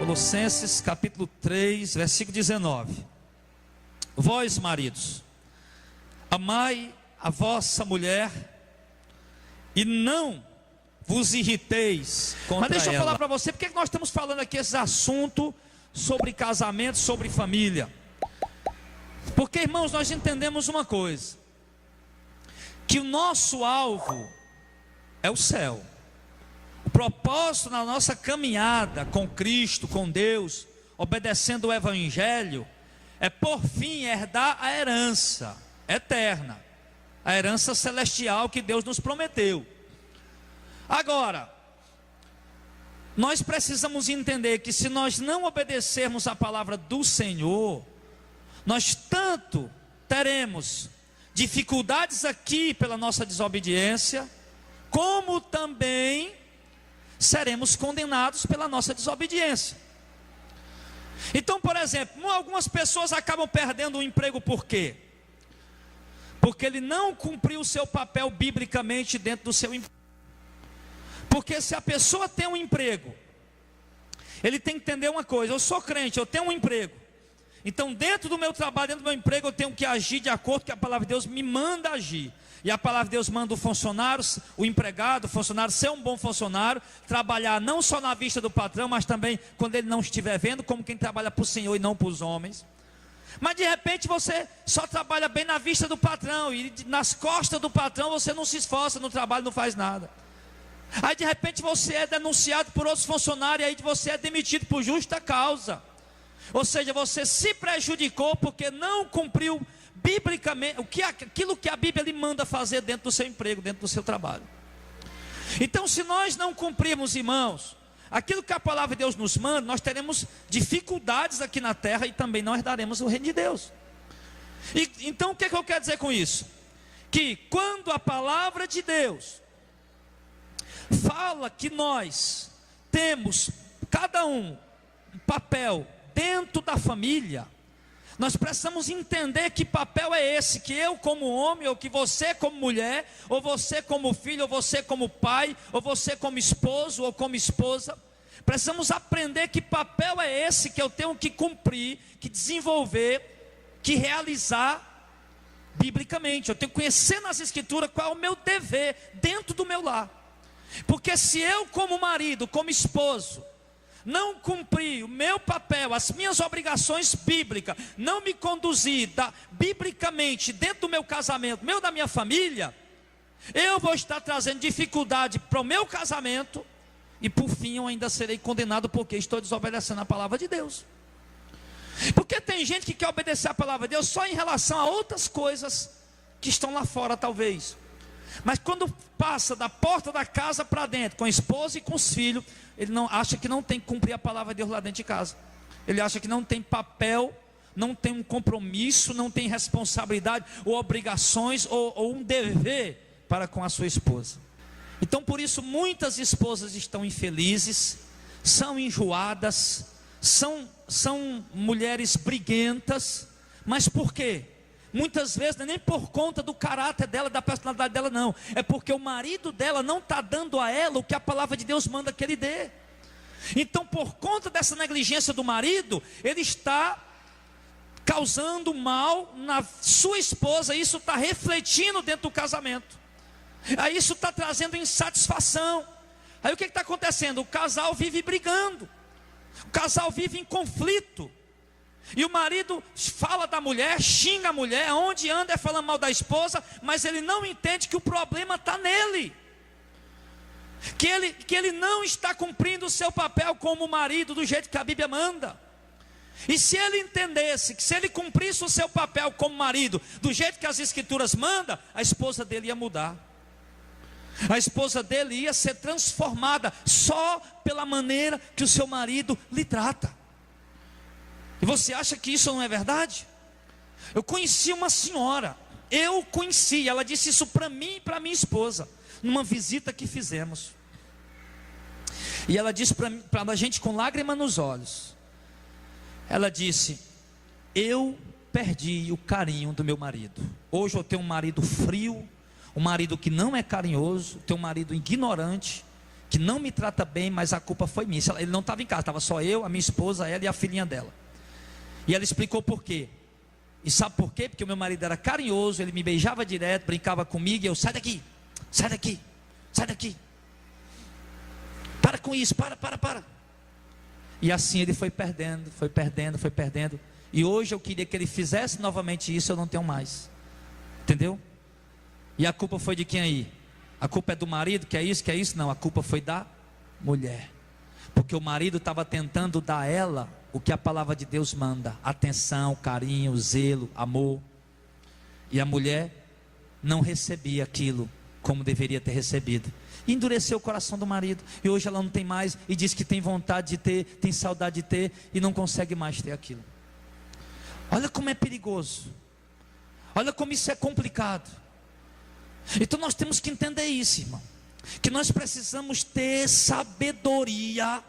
Colossenses capítulo 3, versículo 19. Vós, maridos, amai a vossa mulher e não vos irriteis contra ela. Mas deixa eu falar para você, porque nós estamos falando aqui esse assunto sobre casamento, sobre família. Porque, irmãos, nós entendemos uma coisa, que o nosso alvo é o céu. O propósito na nossa caminhada com Cristo, com Deus, obedecendo o Evangelho, é por fim herdar a herança eterna, a herança celestial que Deus nos prometeu. Agora, nós precisamos entender que se nós não obedecermos a palavra do Senhor, nós tanto teremos dificuldades aqui pela nossa desobediência, como também seremos condenados pela nossa desobediência. Então, por exemplo, algumas pessoas acabam perdendo o emprego por quê? Porque ele não cumpriu o seu papel biblicamente dentro do seu emprego. Porque se a pessoa tem um emprego, ele tem que entender uma coisa: eu sou crente, eu tenho um emprego, então dentro do meu trabalho, dentro do meu emprego, eu tenho que agir de acordo com o que a palavra de Deus me manda agir. E a palavra de Deus manda o funcionário, o empregado, o funcionário ser um bom funcionário, trabalhar não só na vista do patrão, mas também quando ele não estiver vendo, como quem trabalha para o Senhor e não para os homens. Mas de repente você só trabalha bem na vista do patrão, e nas costas do patrão você não se esforça no trabalho, não faz nada. Aí de repente você é denunciado por outros funcionários, e aí você é demitido por justa causa. Ou seja, você se prejudicou porque não cumpriu biblicamente aquilo que a Bíblia lhe manda fazer dentro do seu emprego, dentro do seu trabalho. Então, se nós não cumprirmos, irmãos, aquilo que a palavra de Deus nos manda, nós teremos dificuldades aqui na terra e também não herdaremos o reino de Deus. Então, o que eu quero dizer com isso? Que quando a palavra de Deus fala que nós temos, cada um papel dentro da família, nós precisamos entender que papel é esse, que eu como homem, ou que você como mulher, ou você como filho, ou você como pai, ou você como esposo, ou como esposa, precisamos aprender que papel é esse que eu tenho que cumprir, que desenvolver, que realizar biblicamente. Eu tenho que conhecer nas escrituras qual é o meu dever dentro do meu lar. Porque se eu como marido, como esposo, não cumprir o meu papel, as minhas obrigações bíblicas, não me conduzir biblicamente dentro do meu casamento, da minha família, eu vou estar trazendo dificuldade para o meu casamento, e por fim eu ainda serei condenado porque estou desobedecendo a palavra de Deus. Porque tem gente que quer obedecer a palavra de Deus só em relação a outras coisas que estão lá fora talvez, mas quando passa da porta da casa para dentro, com a esposa e com os filhos, ele não acha que não tem que cumprir a palavra de Deus lá dentro de casa. Ele acha que não tem papel, não tem um compromisso, não tem responsabilidade, ou obrigações, ou um dever para com a sua esposa. Então por isso muitas esposas estão infelizes, são enjoadas, são mulheres briguentas. Mas por quê? Muitas vezes não é nem por conta do caráter dela, da personalidade dela, não. É porque o marido dela não está dando a ela o que a palavra de Deus manda que ele dê. Então, por conta dessa negligência do marido, ele está causando mal na sua esposa. Isso está refletindo dentro do casamento. Aí isso está trazendo insatisfação. Aí o que está acontecendo? O casal vive brigando. O casal vive em conflito. E o marido fala da mulher, xinga a mulher, onde anda é falando mal da esposa, mas ele não entende que o problema está nele, que ele não está cumprindo o seu papel como marido do jeito que a Bíblia manda. E se ele entendesse que se ele cumprisse o seu papel como marido do jeito que as escrituras mandam, a esposa dele ia mudar, a esposa dele ia ser transformada só pela maneira que o seu marido lhe trata. E você acha que isso não é verdade? Eu conheci uma senhora, ela disse isso para mim e para minha esposa, numa visita que fizemos. E ela disse para a gente com lágrima nos olhos, ela disse: eu perdi o carinho do meu marido. Hoje eu tenho um marido frio, um marido que não é carinhoso, tenho um marido ignorante, que não me trata bem, mas a culpa foi minha. Ele não estava em casa, estava só eu, a minha esposa, ela e a filhinha dela. E ela explicou por quê. E sabe por quê? Porque o meu marido era carinhoso, ele me beijava direto, brincava comigo, e eu, sai daqui, sai daqui, sai daqui. Para com isso, para. E assim ele foi perdendo. E hoje eu queria que ele fizesse novamente isso, eu não tenho mais. Entendeu? E a culpa foi de quem aí? A culpa é do marido, que é isso? Não, a culpa foi da mulher. Porque o marido estava tentando dar a ela o que a palavra de Deus manda: atenção, carinho, zelo, amor. E a mulher não recebia aquilo como deveria ter recebido. E endureceu o coração do marido. E hoje ela não tem mais, e diz que tem vontade de ter, tem saudade de ter, e não consegue mais ter aquilo. Olha como é perigoso. Olha como isso é complicado. Então nós temos que entender isso, irmão. Que nós precisamos ter sabedoria.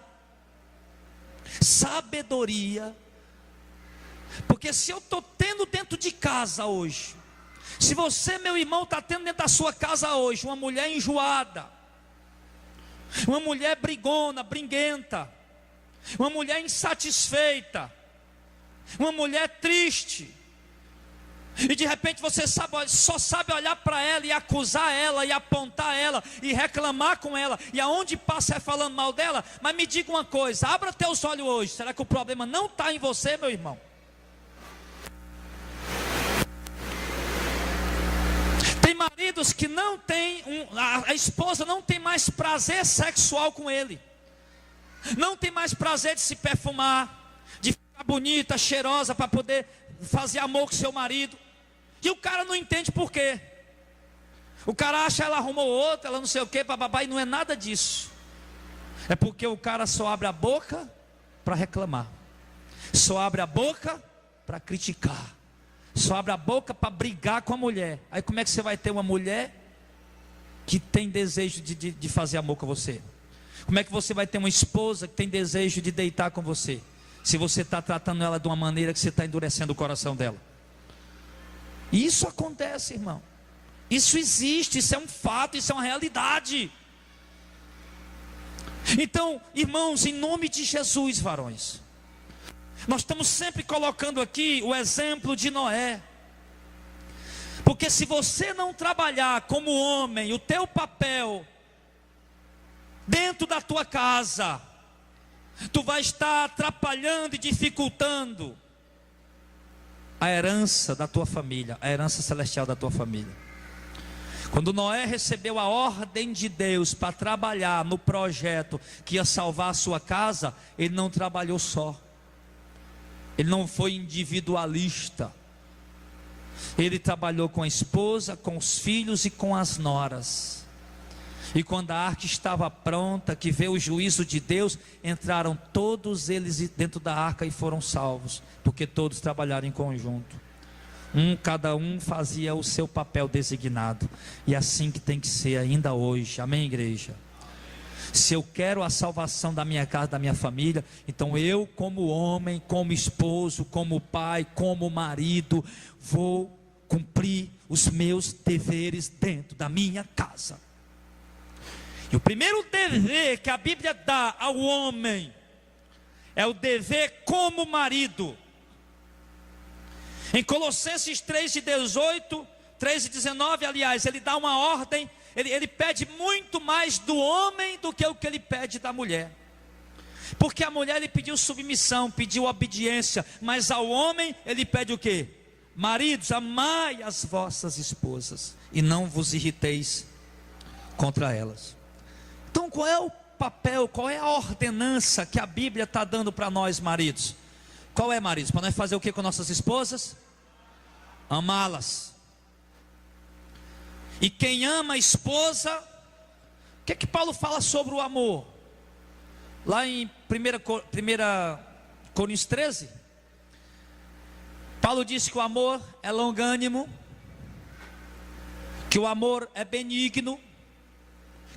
Porque se eu estou tendo dentro de casa hoje, se você, meu irmão, está tendo dentro da sua casa hoje uma mulher enjoada, uma mulher brigona, briguenta, uma mulher insatisfeita, uma mulher triste, e de repente você só sabe olhar para ela e acusar ela, e apontar ela, e reclamar com ela, e aonde passa é falando mal dela. Mas me diga uma coisa, abra teus olhos hoje, será que o problema não está em você, meu irmão? Tem maridos que não tem, a esposa não tem mais prazer sexual com ele, não tem mais prazer de se perfumar, de ficar bonita, cheirosa, para poder fazer amor com seu marido. E o cara não entende por quê. O cara acha que ela arrumou outra, ela não sei o que, bababá, e não é nada disso. É porque o cara só abre a boca para reclamar, só abre a boca para criticar, só abre a boca para brigar com a mulher. Aí como é que você vai ter uma mulher que tem desejo de fazer amor com você? Como é que você vai ter uma esposa que tem desejo de deitar com você, se você está tratando ela de uma maneira que você está endurecendo o coração dela? Isso acontece, irmão. Isso existe, isso é um fato, isso é uma realidade. Então, irmãos, em nome de Jesus, varões, nós estamos sempre colocando aqui o exemplo de Noé. Porque se você não trabalhar como homem o teu papel dentro da tua casa, tu vai estar atrapalhando e dificultando a herança da tua família, a herança celestial da tua família. Quando Noé recebeu a ordem de Deus para trabalhar no projeto que ia salvar a sua casa, ele não trabalhou só, ele não foi individualista, ele trabalhou com a esposa, com os filhos e com as noras. E quando a arca estava pronta, que veio o juízo de Deus, entraram todos eles dentro da arca e foram salvos, porque todos trabalharam em conjunto. Cada um fazia o seu papel designado. E assim que tem que ser ainda hoje. Amém, igreja? Se eu quero a salvação da minha casa, da minha família, então eu, como homem, como esposo, como pai, como marido, vou cumprir os meus deveres dentro da minha casa. E o primeiro dever que a Bíblia dá ao homem é o dever como marido. Em Colossenses 3:18, 3:19, aliás, ele dá uma ordem, ele pede muito mais do homem do que o que ele pede da mulher. Porque a mulher ele pediu submissão, pediu obediência, mas ao homem ele pede o quê? Maridos, amai as vossas esposas e não vos irriteis contra elas. Então qual é o papel, qual é a ordenança que a Bíblia está dando para nós, maridos? Qual é, maridos? Para nós fazer o que com nossas esposas? Amá-las. E quem ama a esposa, o que Paulo fala sobre o amor? Lá em 1 Coríntios 13, Paulo diz que o amor é longânimo, que o amor é benigno,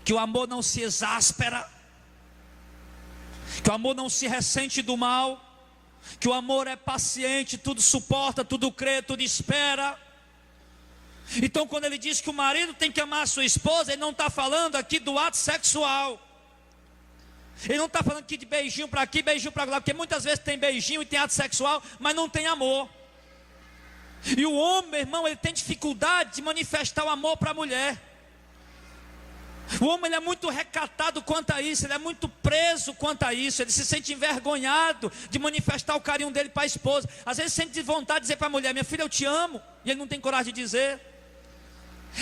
que o amor não se exaspera, que o amor não se ressente do mal, que o amor é paciente, tudo suporta, tudo crê, tudo espera. Então quando ele diz que o marido tem que amar a sua esposa, ele não está falando aqui do ato sexual, Ele não está falando aqui de beijinho para aqui, beijinho para lá, porque muitas vezes tem beijinho e tem ato sexual, mas não tem amor. E o homem, meu irmão, ele tem dificuldade de manifestar o amor para a mulher. O homem, ele é muito recatado quanto a isso, ele é muito preso quanto a isso, ele se sente envergonhado de manifestar o carinho dele para a esposa. Às vezes sente vontade de dizer para a mulher: minha filha, eu te amo, e ele não tem coragem de dizer.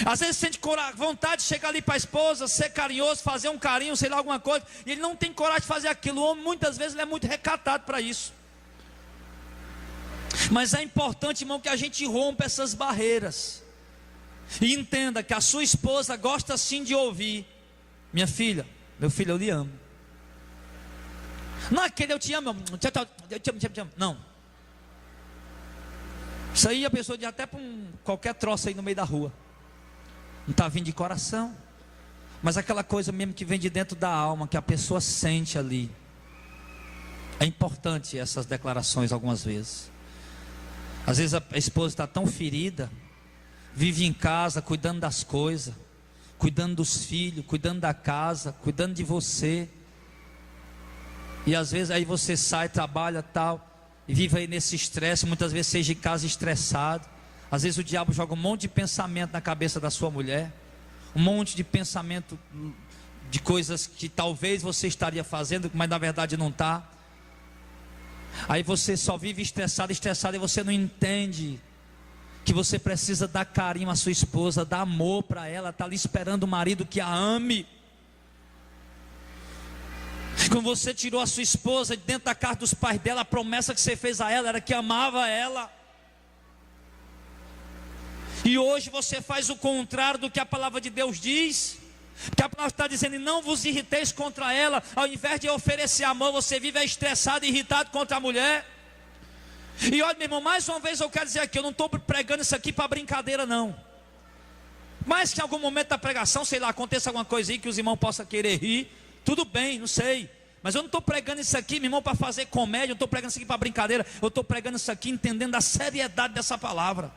Às vezes sente vontade de chegar ali para a esposa, ser carinhoso, fazer um carinho, sei lá, alguma coisa, e ele não tem coragem de fazer aquilo. O homem, muitas vezes, ele é muito recatado para isso. Mas é importante, irmão, que a gente rompa essas barreiras e entenda que a sua esposa gosta sim de ouvir: minha filha, meu filho, eu lhe amo. Não é aquele eu te amo, eu te amo. Não. Isso aí a pessoa diz até para qualquer troço aí no meio da rua. Não está vindo de coração, mas aquela coisa mesmo que vem de dentro da alma, que a pessoa sente ali. É importante essas declarações algumas vezes. Às vezes a esposa está tão ferida, vive em casa cuidando das coisas, cuidando dos filhos, cuidando da casa, cuidando de você. E às vezes aí você sai, trabalha tal, e vive aí nesse estresse, muitas vezes seja em casa estressado. Às vezes o diabo joga um monte de pensamento na cabeça da sua mulher, um monte de pensamento de coisas que talvez você estaria fazendo, mas na verdade não está. Aí você só vive estressado, e você não entende que você precisa dar carinho à sua esposa, dar amor para ela, está ali esperando o marido que a ame. Quando você tirou a sua esposa de dentro da casa dos pais dela, a promessa que você fez a ela era que amava ela. E hoje você faz o contrário do que a palavra de Deus diz. Que a palavra está dizendo: não vos irriteis contra ela. Ao invés de oferecer amor, você vive estressado e irritado contra a mulher. E olha, meu irmão, mais uma vez eu quero dizer aqui, eu não estou pregando isso aqui para brincadeira não. Mas que em algum momento da pregação, sei lá, aconteça alguma coisa aí que os irmãos possam querer rir, tudo bem, não sei. Mas eu não estou pregando isso aqui, meu irmão, para fazer comédia. Eu não estou pregando isso aqui para brincadeira. Eu estou pregando isso aqui entendendo a seriedade dessa palavra.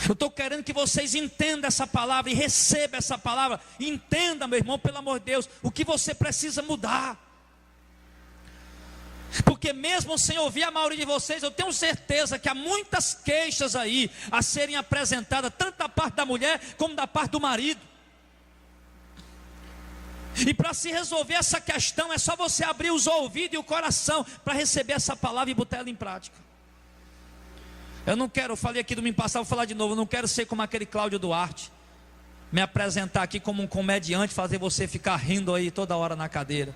Eu estou querendo que vocês entendam essa palavra e recebam essa palavra. Entenda, meu irmão, pelo amor de Deus, o que você precisa mudar. Porque mesmo sem ouvir a maioria de vocês, eu tenho certeza que há muitas queixas aí a serem apresentadas, tanto da parte da mulher como da parte do marido. E para se resolver essa questão, é só você abrir os ouvidos e o coração para receber essa palavra e botar ela em prática. Eu não quero, eu falei aqui domingo passado, vou falar de novo, eu não quero ser como aquele Cláudio Duarte, me apresentar aqui como um comediante, fazer você ficar rindo aí toda hora na cadeira.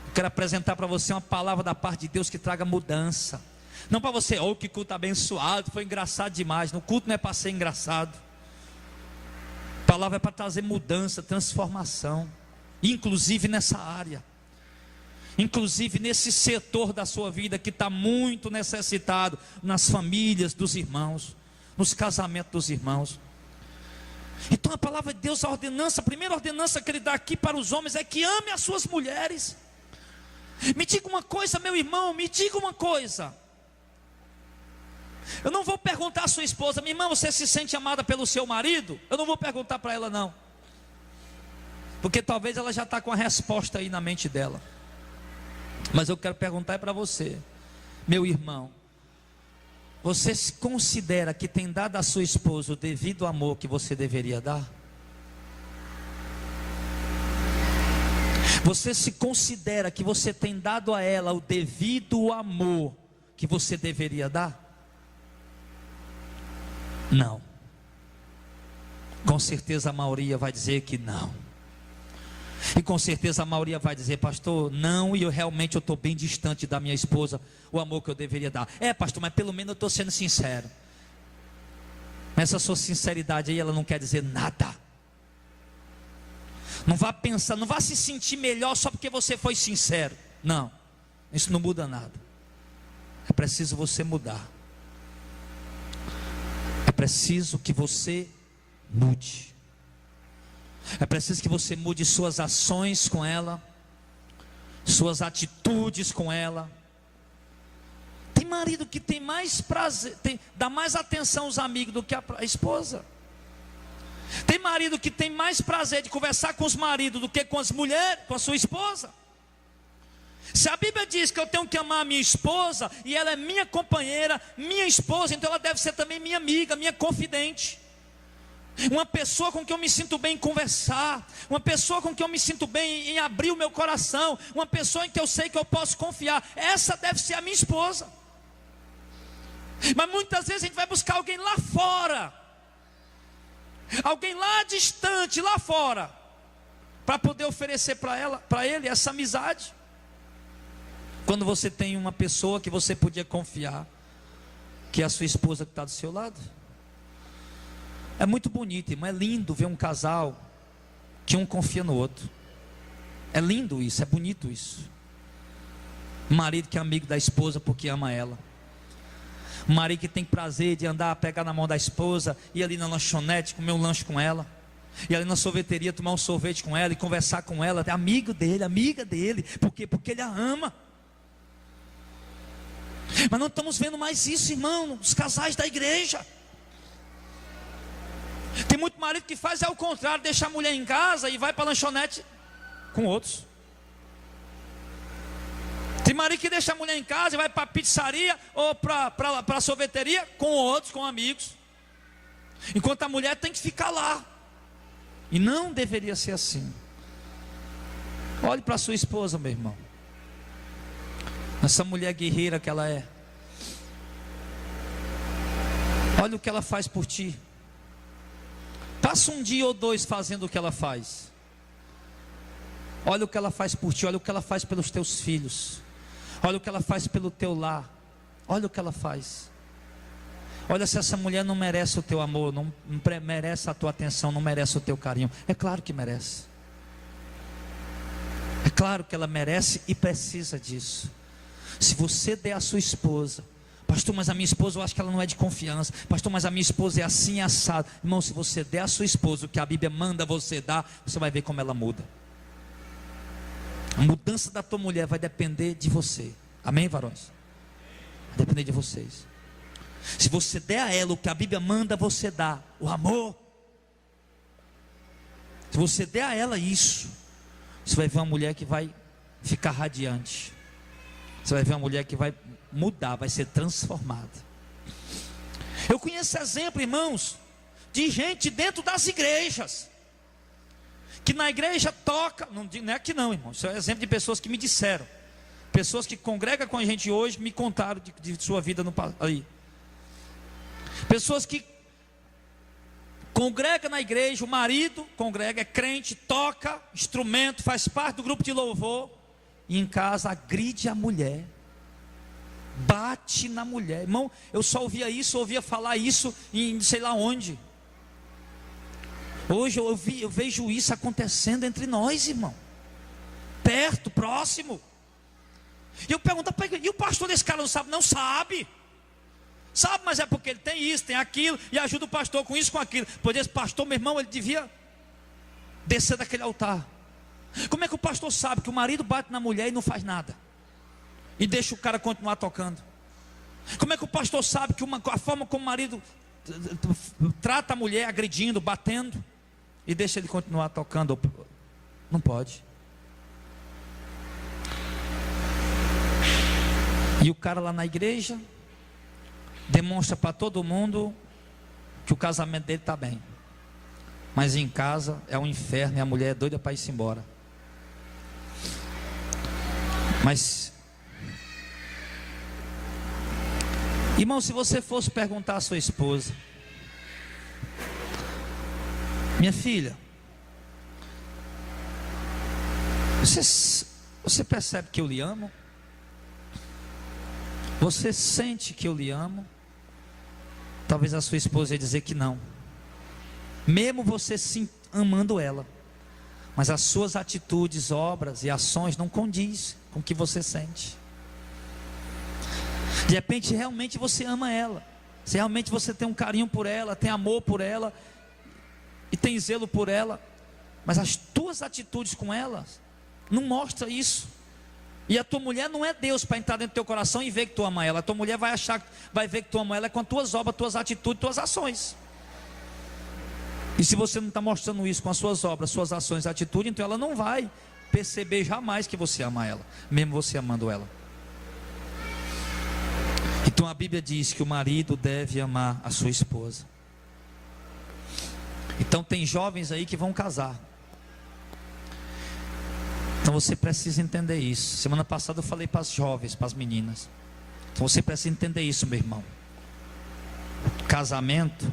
Eu quero apresentar para você uma palavra da parte de Deus que traga mudança. Não para você: oh, que culto abençoado, foi engraçado demais. No culto não é para ser engraçado. A palavra é para trazer mudança, transformação, inclusive nessa área. Inclusive nesse setor da sua vida que está muito necessitado, nas famílias dos irmãos, nos casamentos dos irmãos. Então a palavra de Deus, a primeira ordenança que ele dá aqui para os homens é que ame as suas mulheres. Me diga uma coisa, meu irmão, me diga uma coisa. Eu não vou perguntar à sua esposa: minha irmã, você se sente amada pelo seu marido? Eu não vou perguntar para ela não, porque talvez ela já está com a resposta aí na mente dela. Mas eu quero perguntar para você, meu irmão: você se considera que tem dado à sua esposa o devido amor que você deveria dar? Você se considera que você tem dado a ela o devido amor que você deveria dar? Não. Com certeza a maioria vai dizer que não. E com certeza a maioria vai dizer: pastor, não, e eu realmente estou bem distante da minha esposa, o amor que eu deveria dar. É, pastor, mas pelo menos eu estou sendo sincero. Essa sua sinceridade aí, ela não quer dizer nada. Não vá pensar, não vá se sentir melhor só porque você foi sincero. Não, isso não muda nada. É preciso você mudar. É preciso que você mude. É preciso que você mude suas ações com ela, suas atitudes com ela. Tem marido que tem mais prazer, dá mais atenção aos amigos do que a esposa. Tem marido que tem mais prazer de conversar com os maridos do que com as mulheres, com a sua esposa. Se a Bíblia diz que eu tenho que amar a minha esposa, e ela é minha companheira, minha esposa, então ela deve ser também minha amiga, minha confidente. Uma pessoa com quem eu me sinto bem em conversar, uma pessoa com quem eu me sinto bem em abrir o meu coração, uma pessoa em que eu sei que eu posso confiar. Essa deve ser a minha esposa. Mas muitas vezes a gente vai buscar alguém lá fora, alguém lá distante, lá fora, para poder oferecer para ele essa amizade. Quando você tem uma pessoa que você podia confiar, que é a sua esposa que está do seu lado. É muito bonito, irmão, é lindo ver um casal que um confia no outro. É lindo isso, é bonito isso. Um marido que é amigo da esposa porque ama ela. Um marido que tem prazer de andar, pegar na mão da esposa, ir ali na lanchonete, comer um lanche com ela, ir ali na sorveteria, tomar um sorvete com ela e conversar com ela. É amigo dele, amiga dele. Por quê? Porque ele a ama. Mas não estamos vendo mais isso, irmão, nos casais da igreja. Tem muito marido que faz ao contrário, deixa a mulher em casa e vai para a lanchonete com outros. Tem marido que deixa a mulher em casa e vai para a pizzaria ou para a sorveteria com outros, com amigos, enquanto a mulher tem que ficar lá. E não deveria ser assim. Olhe para a sua esposa, meu irmão, essa mulher guerreira que ela é. Olha o que ela faz por ti. Passa um dia ou dois fazendo o que ela faz. Olha o que ela faz por ti. Olha o que ela faz pelos teus filhos. Olha o que ela faz pelo teu lar. Olha o que ela faz. Olha se essa mulher não merece o teu amor, não merece a tua atenção, não merece o teu carinho. É claro que merece. É claro que ela merece e precisa disso. Se você der a sua esposa, pastor, mas a minha esposa eu acho que ela não é de confiança, pastor, mas a minha esposa é assim assado. Irmão, se você der a sua esposa o que a Bíblia manda você dar, você vai ver como ela muda. A mudança da tua mulher vai depender de você. Amém, varões? Vai depender de vocês. Se você der a ela o que a Bíblia manda você dar, o amor, se você der a ela isso, você vai ver uma mulher que vai ficar radiante. Você vai ver uma mulher que vai mudar, vai ser transformada. Eu conheço exemplo, irmãos, de gente dentro das igrejas, que na igreja toca, não é aqui não, irmão, isso é exemplo de pessoas que me disseram, pessoas que congregam com a gente hoje, me contaram de sua vida aí. Pessoas que congregam na igreja, o marido congrega, é crente, toca instrumento, faz parte do grupo de louvor, e em casa agride a mulher, bate na mulher. Irmão, eu só ouvia falar isso em sei lá onde. Hoje eu vejo isso acontecendo entre nós, irmão, perto, próximo. E eu pergunto, e o pastor desse cara não sabe? Não sabe. Sabe, mas é porque ele tem isso, tem aquilo, e ajuda o pastor com isso, com aquilo. Pois esse pastor, meu irmão, ele devia descer daquele altar. Como é que o pastor sabe que o marido bate na mulher e não faz nada? E deixa o cara continuar tocando? Como é que o pastor sabe que a forma como o marido trata a mulher, agredindo, batendo, e deixa ele continuar tocando? Não pode. E o cara lá na igreja demonstra para todo mundo que o casamento dele está bem, mas em casa é um inferno e a mulher é doida para ir embora. Mas, irmão, se você fosse perguntar à sua esposa: minha filha, você percebe que eu lhe amo? Você sente que eu lhe amo? Talvez a sua esposa ia dizer que não, mesmo você sim amando ela, mas as suas atitudes, obras e ações não condiz com o que você sente. De repente realmente você ama ela, se realmente você tem um carinho por ela, tem amor por ela e tem zelo por ela, mas as tuas atitudes com ela não mostram isso. E a tua mulher não é Deus para entrar dentro do teu coração e ver que tu ama ela. A tua mulher vai ver que tu ama ela com as tuas obras, tuas atitudes, tuas ações. E se você não está mostrando isso com as suas obras, suas ações, atitudes, então ela não vai perceber jamais que você ama ela, mesmo você amando ela. Então a Bíblia diz que o marido deve amar a sua esposa. Então tem jovens aí que vão casar. Então você precisa entender isso. Semana passada eu falei para as jovens, para as meninas. Então você precisa entender isso, meu irmão. Casamento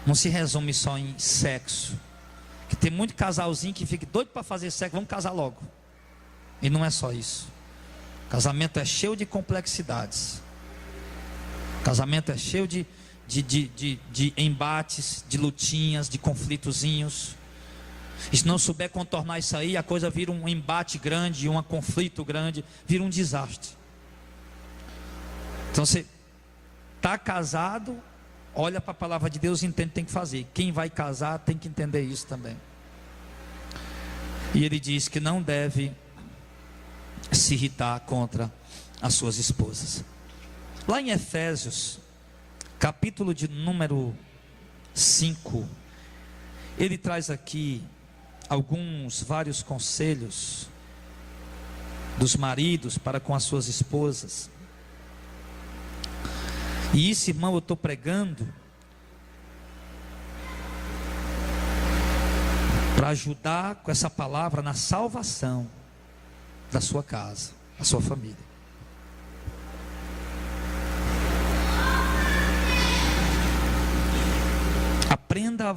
não se resume só em sexo. Que tem muito casalzinho que fica doido para fazer sexo, vamos casar logo. E não é só isso. Casamento é cheio de complexidades. Casamento é cheio de embates, de lutinhas, de conflitozinhos. E se não souber contornar isso aí, a coisa vira um embate grande, um conflito grande, vira um desastre. Então você está casado, olha para a palavra de Deus e entende o que tem que fazer. Quem vai casar tem que entender isso também. E ele diz que não deve se irritar contra as suas esposas. Lá em Efésios, capítulo de número 5, ele traz aqui vários conselhos dos maridos para com as suas esposas. E isso, irmão, eu estou pregando para ajudar com essa palavra na salvação da sua casa, da sua família. Aprenda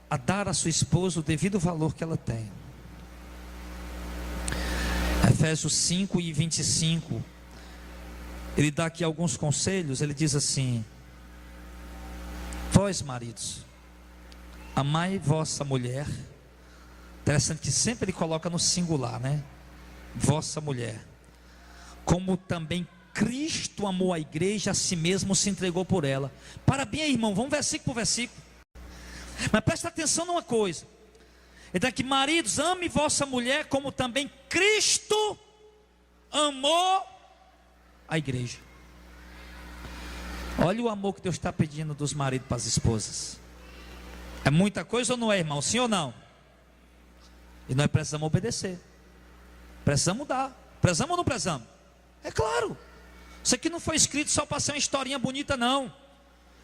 a dar à sua esposa o devido valor que ela tem. Efésios 5 e 25. Ele dá aqui alguns conselhos. Ele diz assim: vós maridos, amai vossa mulher. Interessante que sempre ele coloca no singular, né? Vossa mulher, como também Cristo amou a igreja, a si mesmo se entregou por ela. Parabéns, irmão, vamos versículo por versículo. Mas presta atenção numa coisa. Ele diz que maridos, ame vossa mulher como também Cristo amou a igreja. Olha o amor que Deus está pedindo dos maridos para as esposas. É muita coisa ou não é, irmão? Sim ou não? E nós precisamos obedecer. Precisamos dar. Precisamos ou não precisamos? É claro. Isso aqui não foi escrito só para ser uma historinha bonita, não.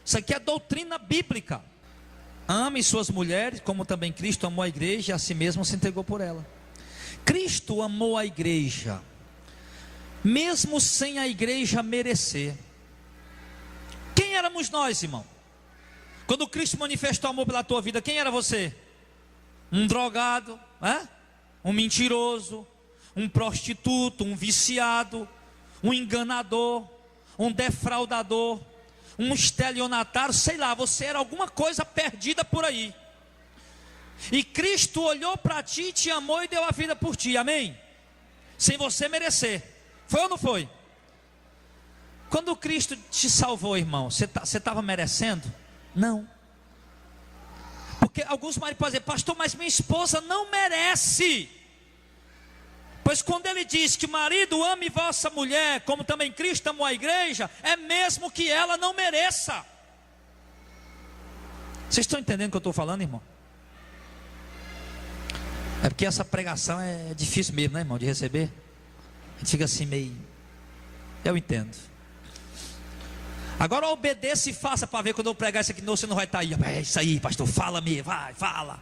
Isso aqui é doutrina bíblica. Ame suas mulheres, como também Cristo amou a igreja e a si mesmo se entregou por ela. Cristo amou a igreja, mesmo sem a igreja merecer. Quem éramos nós, irmão? Quando Cristo manifestou amor pela tua vida, quem era você? Um drogado, um mentiroso, um prostituto, um viciado, um enganador, um defraudador, um estelionatário, sei lá, você era alguma coisa perdida por aí. E Cristo olhou para ti, te amou e deu a vida por ti, amém? Sem você merecer. Foi ou não foi? Quando Cristo te salvou, irmão, você estava merecendo? Não. Porque alguns maridos podem dizer: pastor, mas minha esposa não merece. Pois quando ele diz que marido, ame vossa mulher, como também Cristo amou a igreja, é mesmo que ela não mereça. Vocês estão entendendo o que eu estou falando, irmão? É porque essa pregação é difícil mesmo, né, irmão, de receber. A gente fica assim meio... Eu entendo. Agora obedeça e faça para ver quando eu pregar isso aqui, não, você não vai estar aí. É isso aí, pastor, fala-me, vai, fala.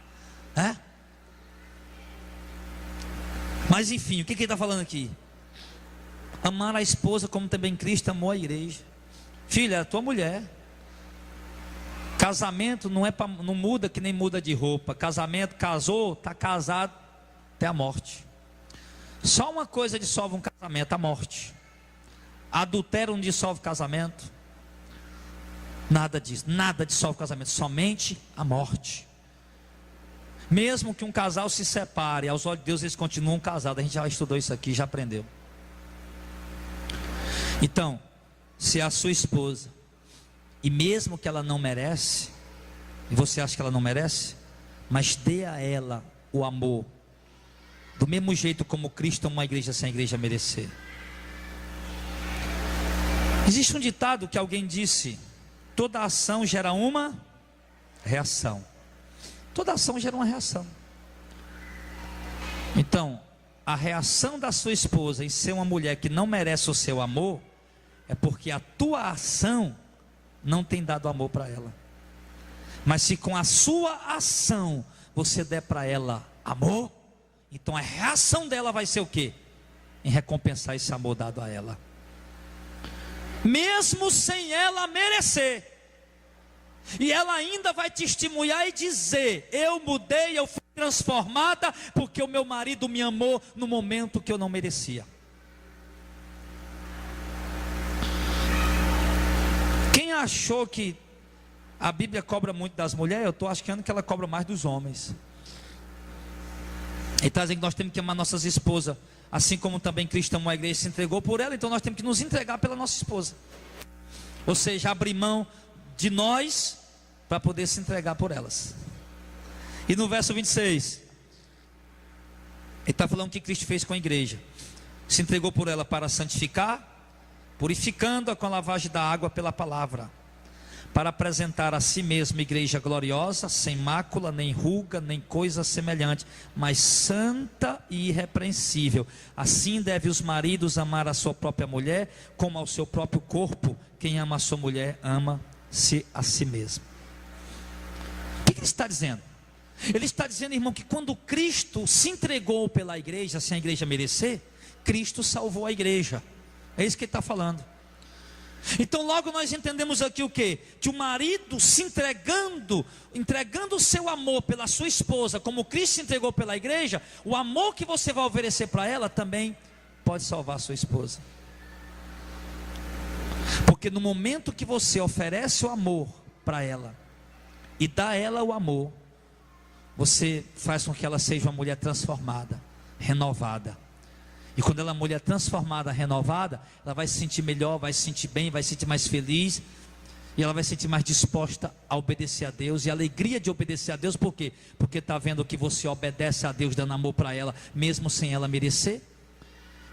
Mas enfim, o que ele está falando aqui? Amar a esposa como também Cristo amou a igreja. Filha, é a tua mulher. Casamento não muda que nem muda de roupa. Casamento, casou, está casado até a morte. Só uma coisa dissolve um casamento: a morte. Adultério não dissolve casamento. Nada disso, nada dissolve casamento, somente a morte. Mesmo que um casal se separe, aos olhos de Deus eles continuam casados. A gente já estudou isso aqui, já aprendeu. Então, se é a sua esposa, e mesmo que ela não merece, e você acha que ela não merece, mas dê a ela o amor, do mesmo jeito como Cristo amou a igreja sem a igreja merecer. Existe um ditado que alguém disse: toda ação gera uma reação. Toda ação gera uma reação. Então, a reação da sua esposa em ser uma mulher que não merece o seu amor, é porque a tua ação não tem dado amor para ela. Mas se com a sua ação você der para ela amor, então a reação dela vai ser o quê? Em recompensar esse amor dado a ela, mesmo sem ela merecer. E ela ainda vai testemunhar e dizer: eu mudei, eu fui transformada, porque o meu marido me amou no momento que eu não merecia. Quem achou que a Bíblia cobra muito das mulheres, eu estou achando que ela cobra mais dos homens. Ele está dizendo que nós temos que amar nossas esposas, assim como também Cristo amou a igreja e se entregou por ela. Então nós temos que nos entregar pela nossa esposa, ou seja, abrir mão de nós para poder se entregar por elas. E no verso 26, ele está falando o que Cristo fez com a igreja: se entregou por ela para santificar, purificando-a com a lavagem da água pela palavra, para apresentar a si mesma igreja gloriosa, sem mácula, nem ruga, nem coisa semelhante, mas santa e irrepreensível. Assim deve os maridos amar a sua própria mulher, como ao seu próprio corpo. Quem ama a sua mulher, ama-se a si mesmo. O que ele está dizendo? Ele está dizendo, irmão, que quando Cristo se entregou pela igreja, sem a igreja merecer, Cristo salvou a igreja. É isso que ele está falando. Então logo nós entendemos aqui o quê? Que o marido se entregando o seu amor pela sua esposa, como Cristo se entregou pela igreja, o amor que você vai oferecer para ela também pode salvar a sua esposa. Porque no momento que você oferece o amor para ela e dá a ela o amor, você faz com que ela seja uma mulher transformada, renovada. E quando ela é uma mulher transformada, renovada, ela vai se sentir melhor, vai se sentir bem, vai se sentir mais feliz. E ela vai se sentir mais disposta a obedecer a Deus. E a alegria de obedecer a Deus, por quê? Porque está vendo que você obedece a Deus, dando amor para ela, mesmo sem ela merecer.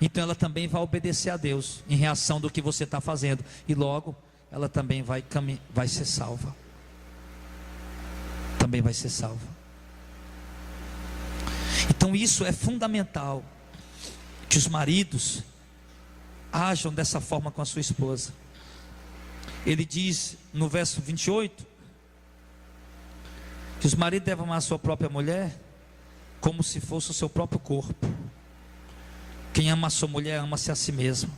Então ela também vai obedecer a Deus, em reação do que você está fazendo. E logo, ela também vai ser salva. Também vai ser salva. Então isso é fundamental, que os maridos ajam dessa forma com a sua esposa. Ele diz no verso 28 que os maridos devem amar a sua própria mulher como se fosse o seu próprio corpo. Quem ama a sua mulher, ama-se a si mesmo.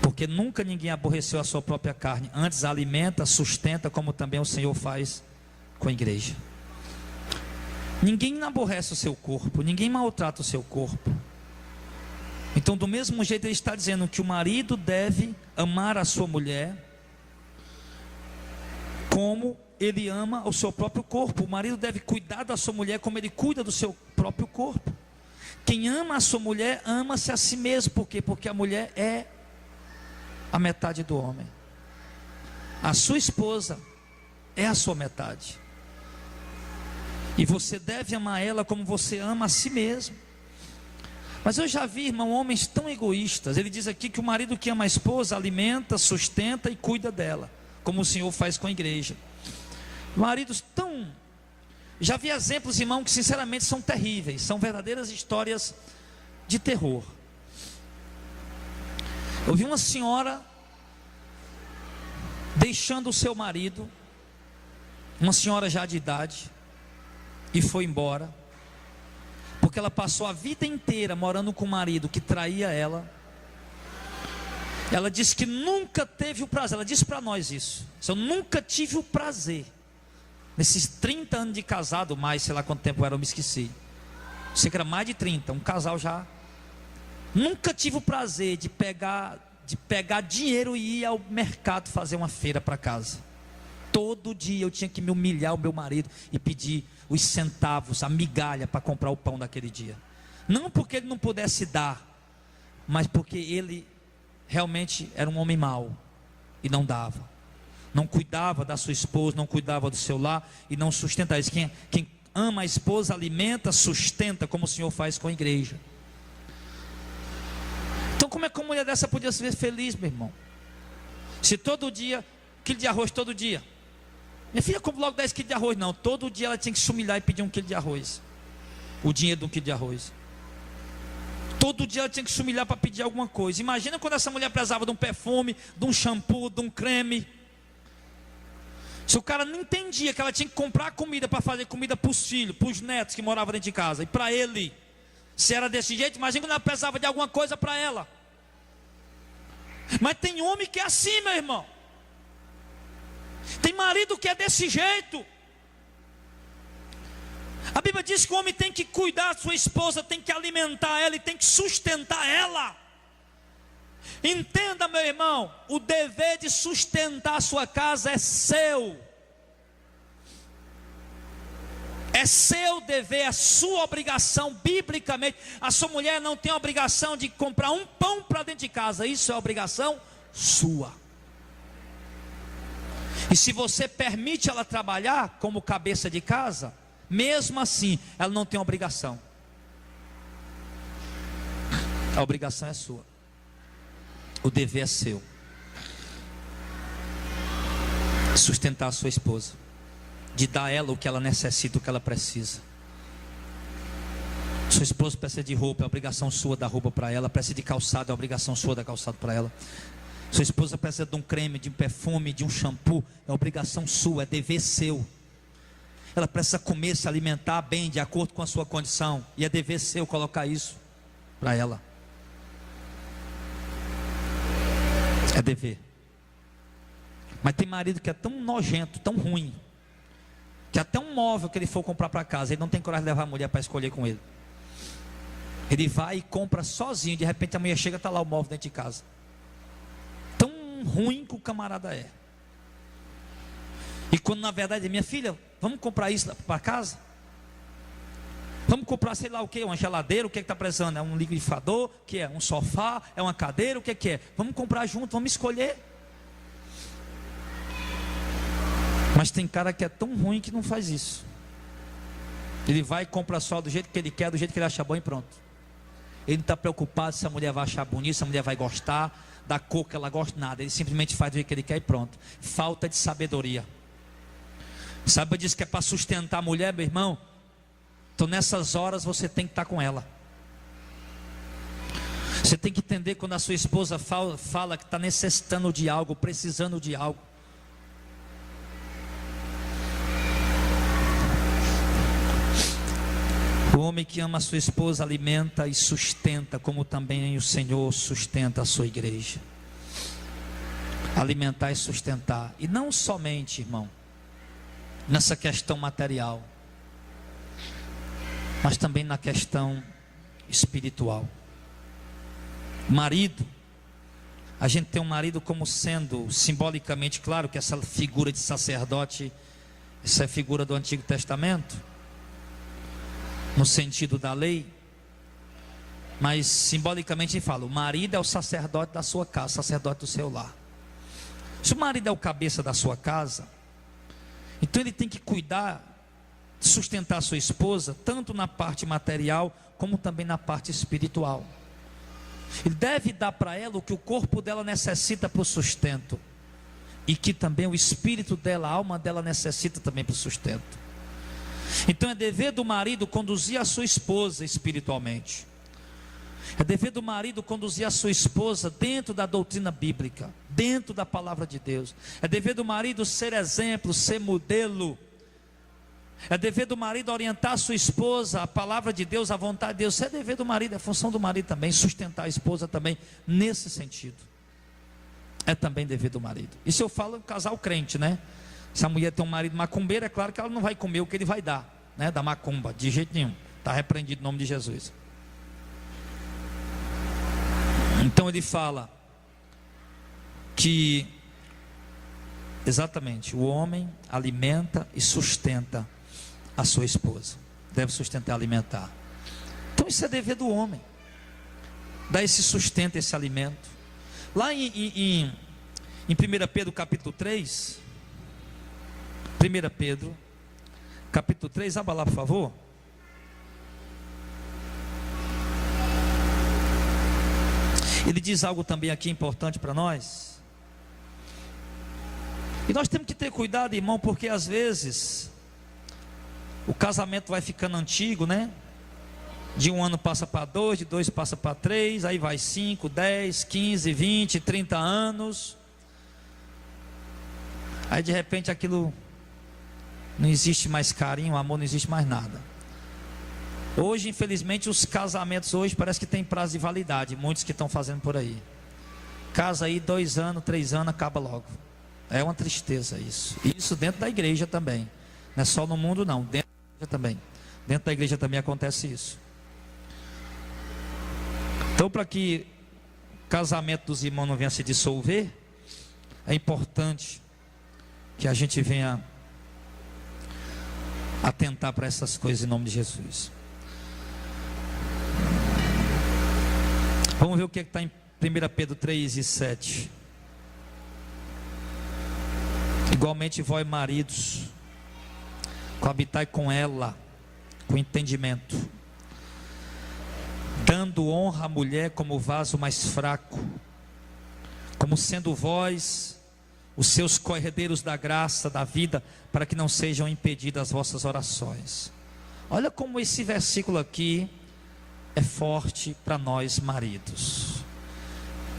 Porque nunca ninguém aborreceu a sua própria carne, antes a alimenta, sustenta, como também o Senhor faz com a igreja. Ninguém aborrece o seu corpo, ninguém maltrata o seu corpo. Então, do mesmo jeito, ele está dizendo que o marido deve amar a sua mulher como ele ama o seu próprio corpo. O marido deve cuidar da sua mulher como ele cuida do seu próprio corpo. Quem ama a sua mulher, ama-se a si mesmo. Por quê? Porque a mulher é a metade do homem. A sua esposa é a sua metade. E você deve amar ela como você ama a si mesmo. Mas eu já vi, irmão, homens tão egoístas. Ele diz aqui que o marido que ama a esposa alimenta, sustenta e cuida dela, como o Senhor faz com a igreja. Maridos tão... Já vi exemplos, irmão, que sinceramente são terríveis. São verdadeiras histórias de terror. Eu vi uma senhora deixando o seu marido, uma senhora já de idade, e foi embora, porque ela passou a vida inteira morando com um marido que traía ela. Ela disse que nunca teve o prazer. Ela disse para nós isso: eu nunca tive o prazer, nesses 30 anos de casado, mais sei lá quanto tempo era, eu me esqueci, sei que era mais de 30, um casal já. Nunca tive o prazer de pegar dinheiro e ir ao mercado fazer uma feira para casa. Todo dia eu tinha que me humilhar o meu marido e pedir os centavos, a migalha para comprar o pão daquele dia. Não porque ele não pudesse dar, mas porque ele realmente era um homem mau e não dava. Não cuidava da sua esposa, não cuidava do seu lar e não sustentava isso. Quem ama a esposa alimenta, sustenta, como o Senhor faz com a igreja. Então como é que uma mulher dessa podia ser feliz, meu irmão? Se todo dia, quilo de arroz todo dia, Minha filha compra logo 10 quilos de arroz. Não, todo dia ela tinha que se humilhar e pedir 1 quilo de arroz. O dinheiro de 1 quilo de arroz. Todo dia ela tinha que se humilhar para pedir alguma coisa. Imagina quando essa mulher precisava de um perfume, de um shampoo, de um creme. Se o cara não entendia que ela tinha que comprar comida para fazer comida para os filhos, para os netos que moravam dentro de casa, e para ele, se era desse jeito, imagina quando ela precisava de alguma coisa para ela. Mas tem homem que é assim, meu irmão. Tem marido que é desse jeito. A Bíblia diz que o homem tem que cuidar da sua esposa, tem que alimentar ela e tem que sustentar ela. Entenda, meu irmão, o dever de sustentar a sua casa é seu. É seu dever, é sua obrigação, biblicamente. A sua mulher não tem a obrigação de comprar um pão para dentro de casa. Isso é obrigação sua. E se você permite ela trabalhar como cabeça de casa, mesmo assim, ela não tem obrigação. A obrigação é sua. O dever é seu. Sustentar a sua esposa, de dar a ela o que ela necessita, o que ela precisa. Sua esposa precisa de roupa, é obrigação sua dar roupa para ela. Precisa de calçado, é obrigação sua dar calçado para ela. Sua esposa precisa de um creme, de um perfume, de um shampoo, é obrigação sua, é dever seu. Ela precisa comer, se alimentar bem, de acordo com a sua condição, e é dever seu colocar isso para ela. É dever. Mas tem marido que é tão nojento, tão ruim, que até um móvel que ele for comprar para casa, ele não tem coragem de levar a mulher para escolher com ele. Ele vai e compra sozinho, de repente a mulher chega e está lá o móvel dentro de casa. Tão ruim que o camarada é. E quando na verdade, minha filha, vamos comprar isso para casa? Vamos comprar sei lá o que, uma geladeira, o que está precisando? É um liquidificador, o que é? Um sofá, é uma cadeira, o que é? Vamos comprar junto, vamos escolher. Mas tem cara que é tão ruim que não faz isso. Ele vai e compra só do jeito que ele quer, do jeito que ele acha bom e pronto. Ele não está preocupado se a mulher vai achar bonito, se a mulher vai gostar, da cor que ela gosta, nada. Ele simplesmente faz do jeito que ele quer e pronto. Falta de sabedoria. Sabe, diz que é para sustentar a mulher, meu irmão. Então nessas horas você tem que estar com ela. Você tem que entender quando a sua esposa fala que está necessitando de algo, precisando de algo. O homem que ama a sua esposa alimenta e sustenta, como também o Senhor sustenta a sua igreja. Alimentar e sustentar. E não somente, irmão, nessa questão material, mas também na questão espiritual. Marido, a gente tem um marido como sendo simbolicamente, claro que essa figura de sacerdote, essa é figura do Antigo Testamento, no sentido da lei, mas simbolicamente a gente fala, o marido é o sacerdote da sua casa, sacerdote do seu lar. Se o marido é o cabeça da sua casa, então ele tem que cuidar, sustentar a sua esposa, tanto na parte material, como também na parte espiritual. Ele deve dar para ela o que o corpo dela necessita para o sustento, e que também o espírito dela, a alma dela necessita também para o sustento. Então é dever do marido conduzir a sua esposa espiritualmente. É dever do marido conduzir a sua esposa dentro da doutrina bíblica, dentro da palavra de Deus. É dever do marido ser exemplo, ser modelo. É dever do marido orientar a sua esposa, a palavra de Deus, a vontade de Deus. Isso é dever do marido, é função do marido também, sustentar a esposa também, nesse sentido. É também dever do marido. Isso eu falo casal crente, né? Se a mulher tem um marido macumbeiro, é claro que ela não vai comer o que ele vai dar, né? Da macumba, de jeito nenhum. Está repreendido em nome de Jesus. Então ele fala que exatamente o homem alimenta e sustenta a sua esposa. Deve sustentar e alimentar. Então isso é dever do homem, dar esse sustento, esse alimento. Lá em 1 Pedro capítulo 3, 1 Pedro capítulo 3, abra lá por favor. Ele diz algo também aqui importante para nós. E nós temos que ter cuidado, irmão, porque às vezes o casamento vai ficando antigo, né? De 1 ano passa para 2, de 2 passa para 3, aí vai 5, 10, 15, 20, 30 anos. Aí de repente aquilo não existe mais carinho, amor, não existe mais nada. Hoje, infelizmente, os casamentos hoje parece que tem prazo de validade, muitos que estão fazendo por aí. Casa aí 2 anos, 3 anos, acaba logo. É uma tristeza isso. Isso dentro da igreja também. Não é só no mundo não, dentro da igreja também. Dentro da igreja também acontece isso. Então, para que o casamento dos irmãos não venha se dissolver, é importante que a gente venha atentar para essas coisas em nome de Jesus. Vamos ver o que está em 1 Pedro 3:7. Igualmente vós, maridos, coabitai com ela com entendimento, dando honra à mulher como vaso mais fraco, como sendo vós os seus co-herdeiros da graça, da vida, para que não sejam impedidas as vossas orações. Olha como esse versículo aqui é forte para nós maridos.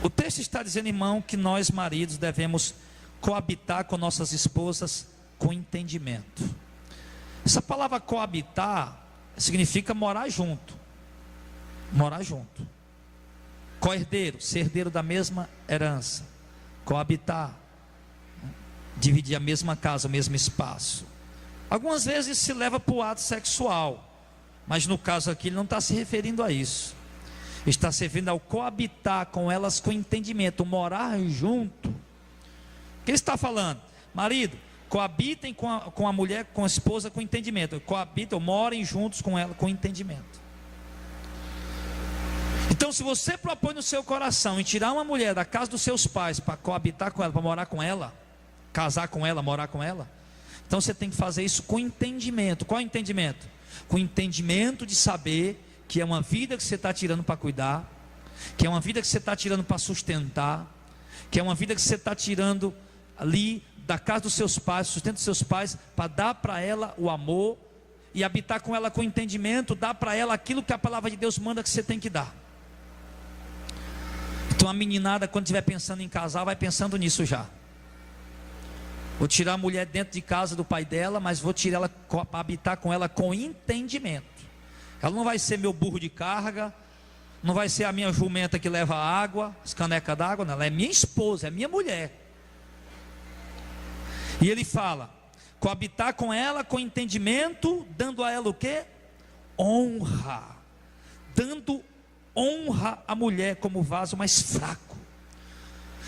O texto está dizendo, irmão, que nós maridos devemos coabitar com nossas esposas com entendimento. Essa palavra coabitar significa morar junto. Morar junto. Co-herdeiro, ser herdeiro da mesma herança. Coabitar, dividir a mesma casa, o mesmo espaço. Algumas vezes se leva para o ato sexual, mas no caso aqui ele não está se referindo a isso. Está se referindo ao coabitar com elas com entendimento, morar junto. O que ele está falando? Marido, coabitem com a mulher, com a esposa com entendimento. Coabitem, morem juntos com ela com entendimento. Então, se você propõe no seu coração em tirar uma mulher da casa dos seus pais para coabitar com ela, para morar com ela, casar com ela, morar com ela, então você tem que fazer isso com entendimento. Qual é o entendimento? Com o entendimento de saber que é uma vida que você está tirando para cuidar, que é uma vida que você está tirando para sustentar, que é uma vida que você está tirando ali da casa dos seus pais, sustento dos seus pais, para dar para ela o amor e habitar com ela com entendimento, dar para ela aquilo que a palavra de Deus manda que você tem que dar. Então a meninada, quando estiver pensando em casar, vai pensando nisso já. Vou tirar a mulher dentro de casa do pai dela, mas vou tirar ela para habitar com ela com entendimento. Ela não vai ser meu burro de carga, não vai ser a minha jumenta que leva água, as canecas d'água, não. Ela é minha esposa, é minha mulher. E ele fala, coabitar com ela com entendimento, dando a ela o quê? Honra. Dando honra à mulher como vaso mais fraco.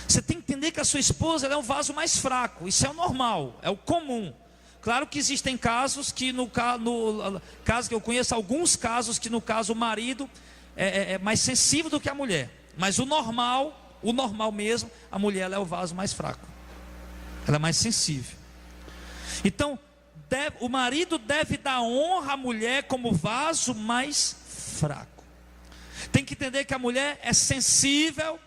Você tem que entender que a sua esposa ela é um vaso mais fraco. Isso é o normal, é o comum. Claro que existem casos que no caso que eu conheço, alguns casos que no caso o marido é mais sensível do que a mulher. Mas o normal mesmo, a mulher ela é o vaso mais fraco. Ela é mais sensível. Então, o marido deve dar honra à mulher como vaso mais fraco. Tem que entender que a mulher é sensível,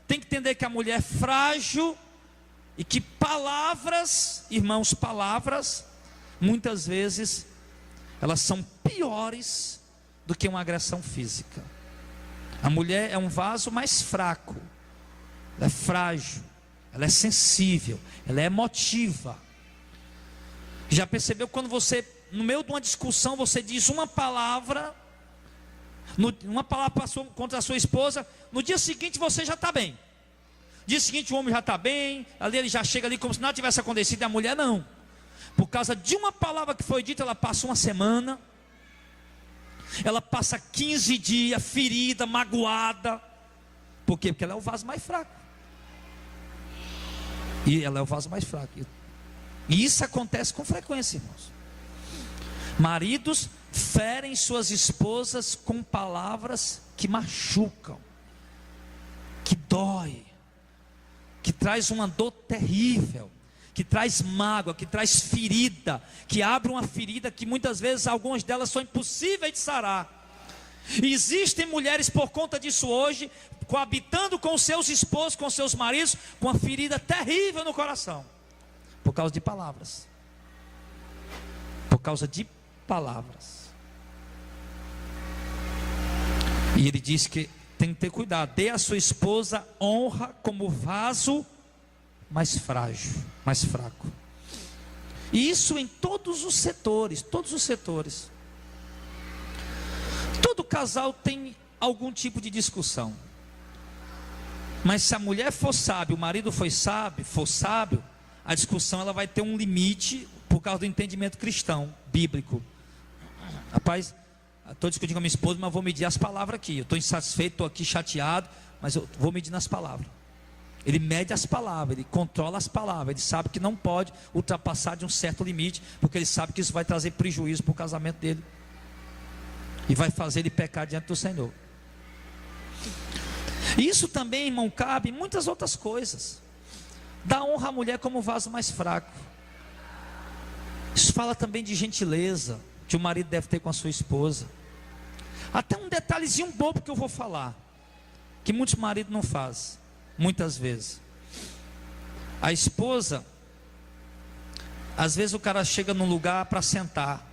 tem que entender que a mulher é frágil e que palavras, irmãos, palavras, muitas vezes elas são piores do que uma agressão física. A mulher é um vaso mais fraco, ela é frágil, ela é sensível, ela é emotiva. Já percebeu quando você, no meio de uma discussão, você diz uma palavra passou contra a sua esposa, no dia seguinte você já está bem. No dia seguinte o homem já está bem, ali ele já chega ali como se nada tivesse acontecido, e a mulher não. Por causa de uma palavra que foi dita, ela passa uma semana, ela passa 15 dias ferida, magoada. Por quê? Porque ela é o vaso mais fraco. E ela é o vaso mais fraco. E isso acontece com frequência, irmãos. Maridos ferem suas esposas com palavras que machucam, que dói, que traz uma dor terrível, que traz mágoa, que traz ferida, que abre uma ferida que muitas vezes algumas delas são impossíveis de sarar. E existem mulheres por conta disso hoje, coabitando com seus esposos, com seus maridos, com uma ferida terrível no coração, Por causa de palavras. Por causa de palavras. E ele diz que tem que ter cuidado. Dê à sua esposa honra como vaso mais frágil, mais fraco. E isso em todos os setores, todos os setores. Todo casal tem algum tipo de discussão. Mas se a mulher for sábia, o marido for sábio, a discussão ela vai ter um limite por causa do entendimento cristão, bíblico. Rapaz, estou discutindo com a minha esposa, mas vou medir as palavras aqui. Eu estou insatisfeito, estou aqui chateado, mas eu vou medir nas palavras. Ele mede as palavras, ele controla as palavras, ele sabe que não pode ultrapassar de um certo limite, porque ele sabe que isso vai trazer prejuízo para o casamento dele, e vai fazer ele pecar diante do Senhor. Isso também, irmão, cabe em muitas outras coisas. Dá honra à mulher como vaso mais fraco. Isso fala também de gentileza, que o marido deve ter com a sua esposa. Até um detalhezinho bobo que eu vou falar, que muitos maridos não fazem. Muitas vezes a esposa, às vezes o cara chega num lugar para sentar,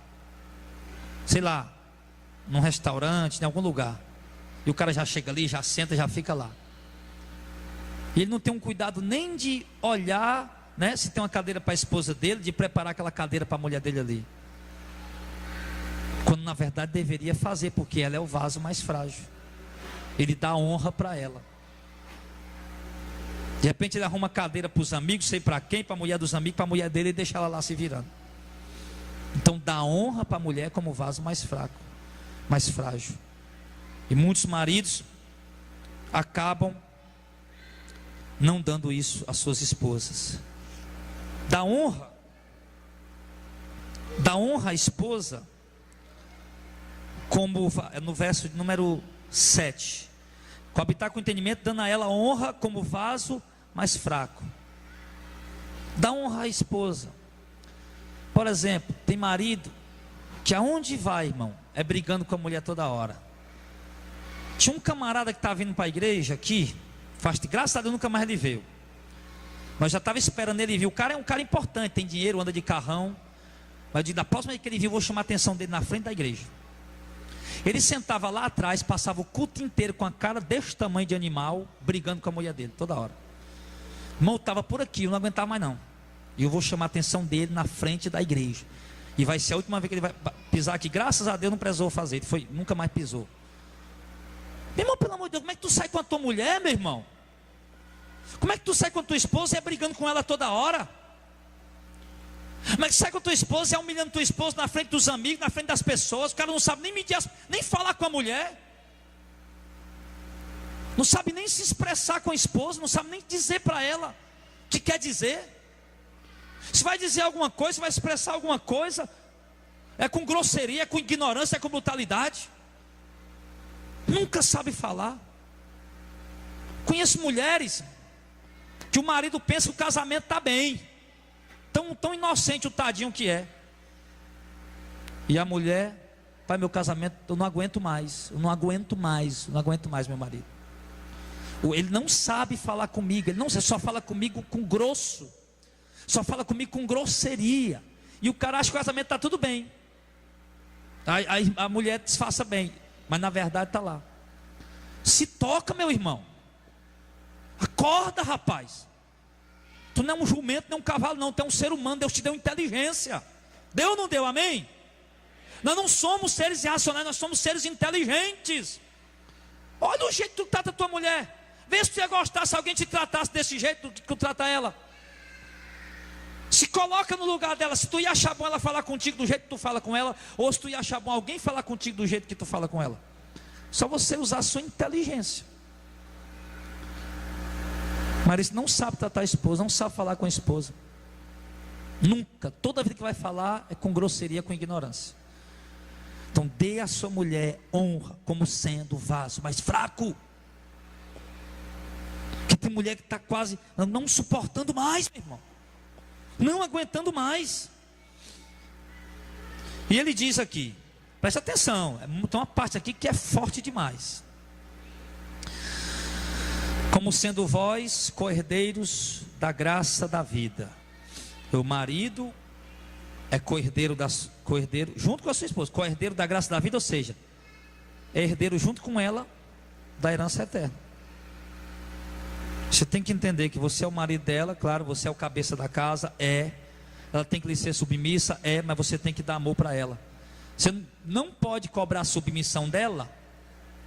sei lá, num restaurante, em algum lugar, e o cara já chega ali, já senta, já fica lá, e ele não tem um cuidado nem de olhar, né, se tem uma cadeira para a esposa dele, de preparar aquela cadeira para a mulher dele ali, quando na verdade deveria fazer, porque ela é o vaso mais frágil. Ele dá honra para ela. De repente ele arruma cadeira para os amigos, sei para quem, para a mulher dos amigos, para a mulher dele, e deixa ela lá se virando. Então dá honra para a mulher como vaso mais fraco, mais frágil. E muitos maridos acabam não dando isso às suas esposas. Dá honra à esposa, como no verso de número 7. Coabitar com entendimento, dando a ela honra como vaso mais fraco. Dá honra à esposa. Por exemplo, tem marido que aonde vai, irmão, é brigando com a mulher toda hora. Tinha um camarada que estava vindo para a igreja aqui, graças a Deus nunca mais ele veio, mas já estava esperando ele vir. O cara é um cara importante, tem dinheiro, anda de carrão, mas da próxima vez que ele vir, eu vou chamar a atenção dele na frente da igreja. Ele sentava lá atrás, passava o culto inteiro com a cara desse tamanho de animal, brigando com a mulher dele, toda hora. Irmão, estava por aqui, eu não aguentava mais não. E eu vou chamar a atenção dele na frente da igreja. E vai ser a última vez que ele vai pisar aqui. Graças a Deus não precisou fazer, ele nunca mais pisou. Meu irmão, pelo amor de Deus, como é que tu sai com a tua mulher, meu irmão? Como é que tu sai com a tua esposa e é brigando com ela toda hora? Como é que sai com a tua esposa e é humilhando tua esposa na frente dos amigos, na frente das pessoas? O cara não sabe nem medir, nem falar com a mulher. Não sabe nem se expressar com a esposa, não sabe nem dizer para ela o que quer dizer. Se vai dizer alguma coisa, se vai expressar alguma coisa, é com grosseria, é com ignorância, é com brutalidade. Nunca sabe falar. Conheço mulheres que o marido pensa que o casamento está bem, tão inocente o tadinho que é, e a mulher, pai, meu casamento, eu não aguento mais, meu marido. Ele não sabe falar comigo, ele só fala comigo com grosso, só fala comigo com grosseria, e o cara acha que o casamento está tudo bem. Aí a mulher disfarça bem, mas na verdade está lá. Se toca, meu irmão, acorda, rapaz. Tu não é um jumento, nem um cavalo não, tu é um ser humano. Deus te deu inteligência. Deu ou não deu, amém? Nós não somos seres irracionais, nós somos seres inteligentes. Olha o jeito que tu trata a tua mulher. Vê se tu ia gostar se alguém te tratasse desse jeito que tu trata ela. Se coloca no lugar dela. Se tu ia achar bom ela falar contigo do jeito que tu fala com ela, ou se tu ia achar bom alguém falar contigo do jeito que tu fala com ela. Só você usar a sua inteligência. Mas não sabe tratar a esposa, não sabe falar com a esposa. Nunca, toda vida que vai falar é com grosseria, com ignorância. Então dê à sua mulher honra como sendo o vaso mais fraco. Que tem mulher que está quase não suportando mais, meu irmão, não aguentando mais. E ele diz aqui, presta atenção, tem uma parte aqui que é forte demais. Como sendo vós co-herdeiros da graça da vida, O marido é co-herdeiro junto com a sua esposa, co-herdeiro da graça da vida, ou seja, é herdeiro junto com ela da herança eterna. Você tem que entender que você é o marido dela, claro, você é o cabeça da casa, ela tem que lhe ser submissa, mas você tem que dar amor para ela. Você não pode cobrar a submissão dela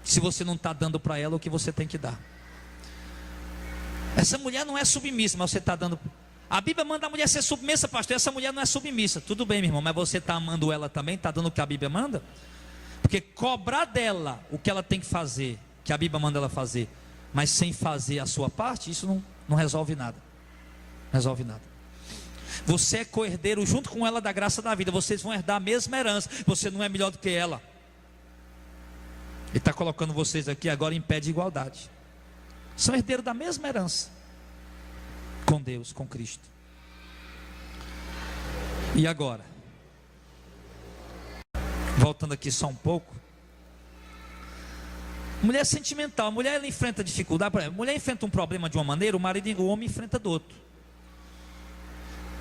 se você não está dando para ela o que você tem que dar. Essa mulher não é submissa, mas você está dando. A Bíblia manda a mulher ser submissa, pastor. Essa mulher não é submissa. Tudo bem, meu irmão, mas você está amando ela também? Está dando o que a Bíblia manda? Porque cobrar dela o que ela tem que fazer, que a Bíblia manda ela fazer, mas sem fazer a sua parte, isso não resolve nada. Não resolve nada. Você é co-herdeiro junto com ela da graça da vida. Vocês vão herdar a mesma herança. Você não é melhor do que ela. Ele está colocando vocês aqui agora em pé de igualdade. São herdeiros da mesma herança com Deus, com Cristo. E agora, voltando aqui só um pouco, mulher sentimental. A mulher, ela enfrenta dificuldade. Por exemplo, a mulher enfrenta um problema de uma maneira, o homem enfrenta do outro.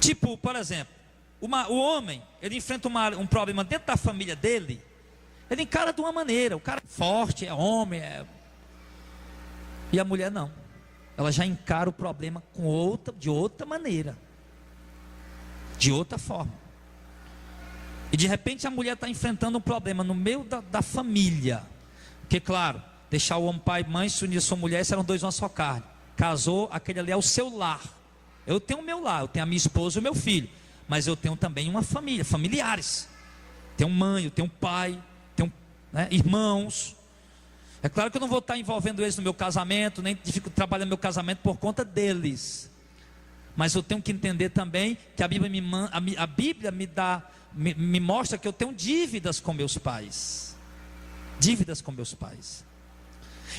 Tipo, por exemplo, o homem, ele enfrenta um problema dentro da família dele, ele encara de uma maneira. O cara é forte, é homem, e a mulher não. Ela já encara o problema de outra maneira, de outra forma. E de repente a mulher está enfrentando um problema no meio da família. Porque claro, deixar o homem pai e mãe, se unir a sua mulher, serão dois uma só carne. Casou, aquele ali é o seu lar. Eu tenho o meu lar, eu tenho a minha esposa e o meu filho. Mas eu tenho também uma família, familiares. Tenho mãe, eu tenho pai, tenho irmãos. É claro que eu não vou estar envolvendo eles no meu casamento, nem fico trabalhando no meu casamento por conta deles. Mas eu tenho que entender também que a Bíblia me mostra que eu tenho dívidas com meus pais. Dívidas com meus pais.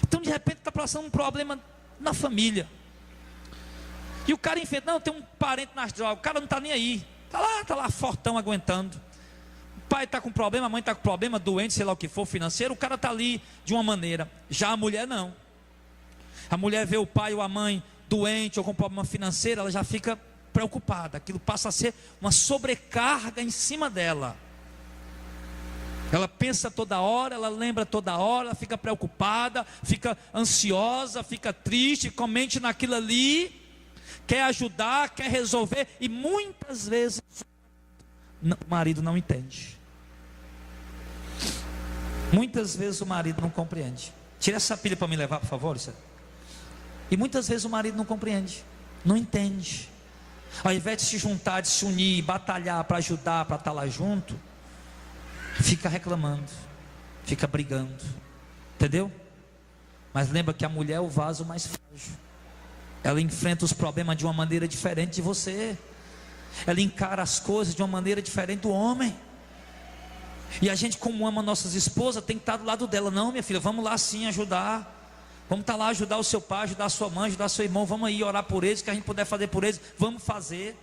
Então de repente está passando um problema na família. E o cara enfrenta, não, tem um parente nas drogas, o cara não está nem aí. Está lá fortão aguentando. O pai está com problema, a mãe está com problema, doente, sei lá o que for, financeiro, o cara está ali de uma maneira. Já a mulher não. A mulher vê o pai ou a mãe doente ou com problema financeiro, ela já fica preocupada. Aquilo passa a ser uma sobrecarga em cima dela. Ela pensa toda hora, ela lembra toda hora, ela fica preocupada, fica ansiosa, fica triste, comente naquilo ali, quer ajudar, quer resolver, e muitas vezes o marido não entende. Muitas vezes o marido não compreende. Tira essa pilha para me levar, por favor. E muitas vezes o marido não compreende, não entende. Ao invés de se juntar, de se unir, batalhar para ajudar, para estar lá junto, fica reclamando, fica brigando, entendeu? Mas lembra que a mulher é o vaso mais frágil. Ela enfrenta os problemas de uma maneira diferente de você. Ela encara as coisas de uma maneira diferente do homem. E a gente, como ama nossas esposas, tem que estar do lado dela. Não, minha filha, vamos lá sim ajudar. Vamos estar lá ajudar o seu pai, ajudar a sua mãe, ajudar seu irmão. Vamos aí orar por eles, que a gente puder fazer por eles, vamos fazer.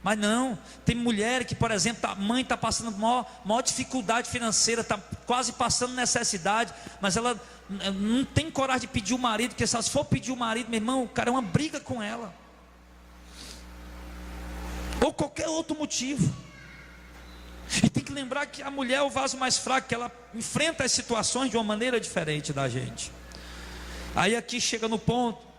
Mas não, tem mulher que, por exemplo, a mãe está passando maior dificuldade financeira, está quase passando necessidade, mas ela não tem coragem de pedir o marido, porque se for pedir o marido, meu irmão, o cara é uma briga com ela, ou qualquer outro motivo. E tem que lembrar que a mulher é o vaso mais fraco, que ela enfrenta as situações de uma maneira diferente da gente. Aí aqui chega no ponto.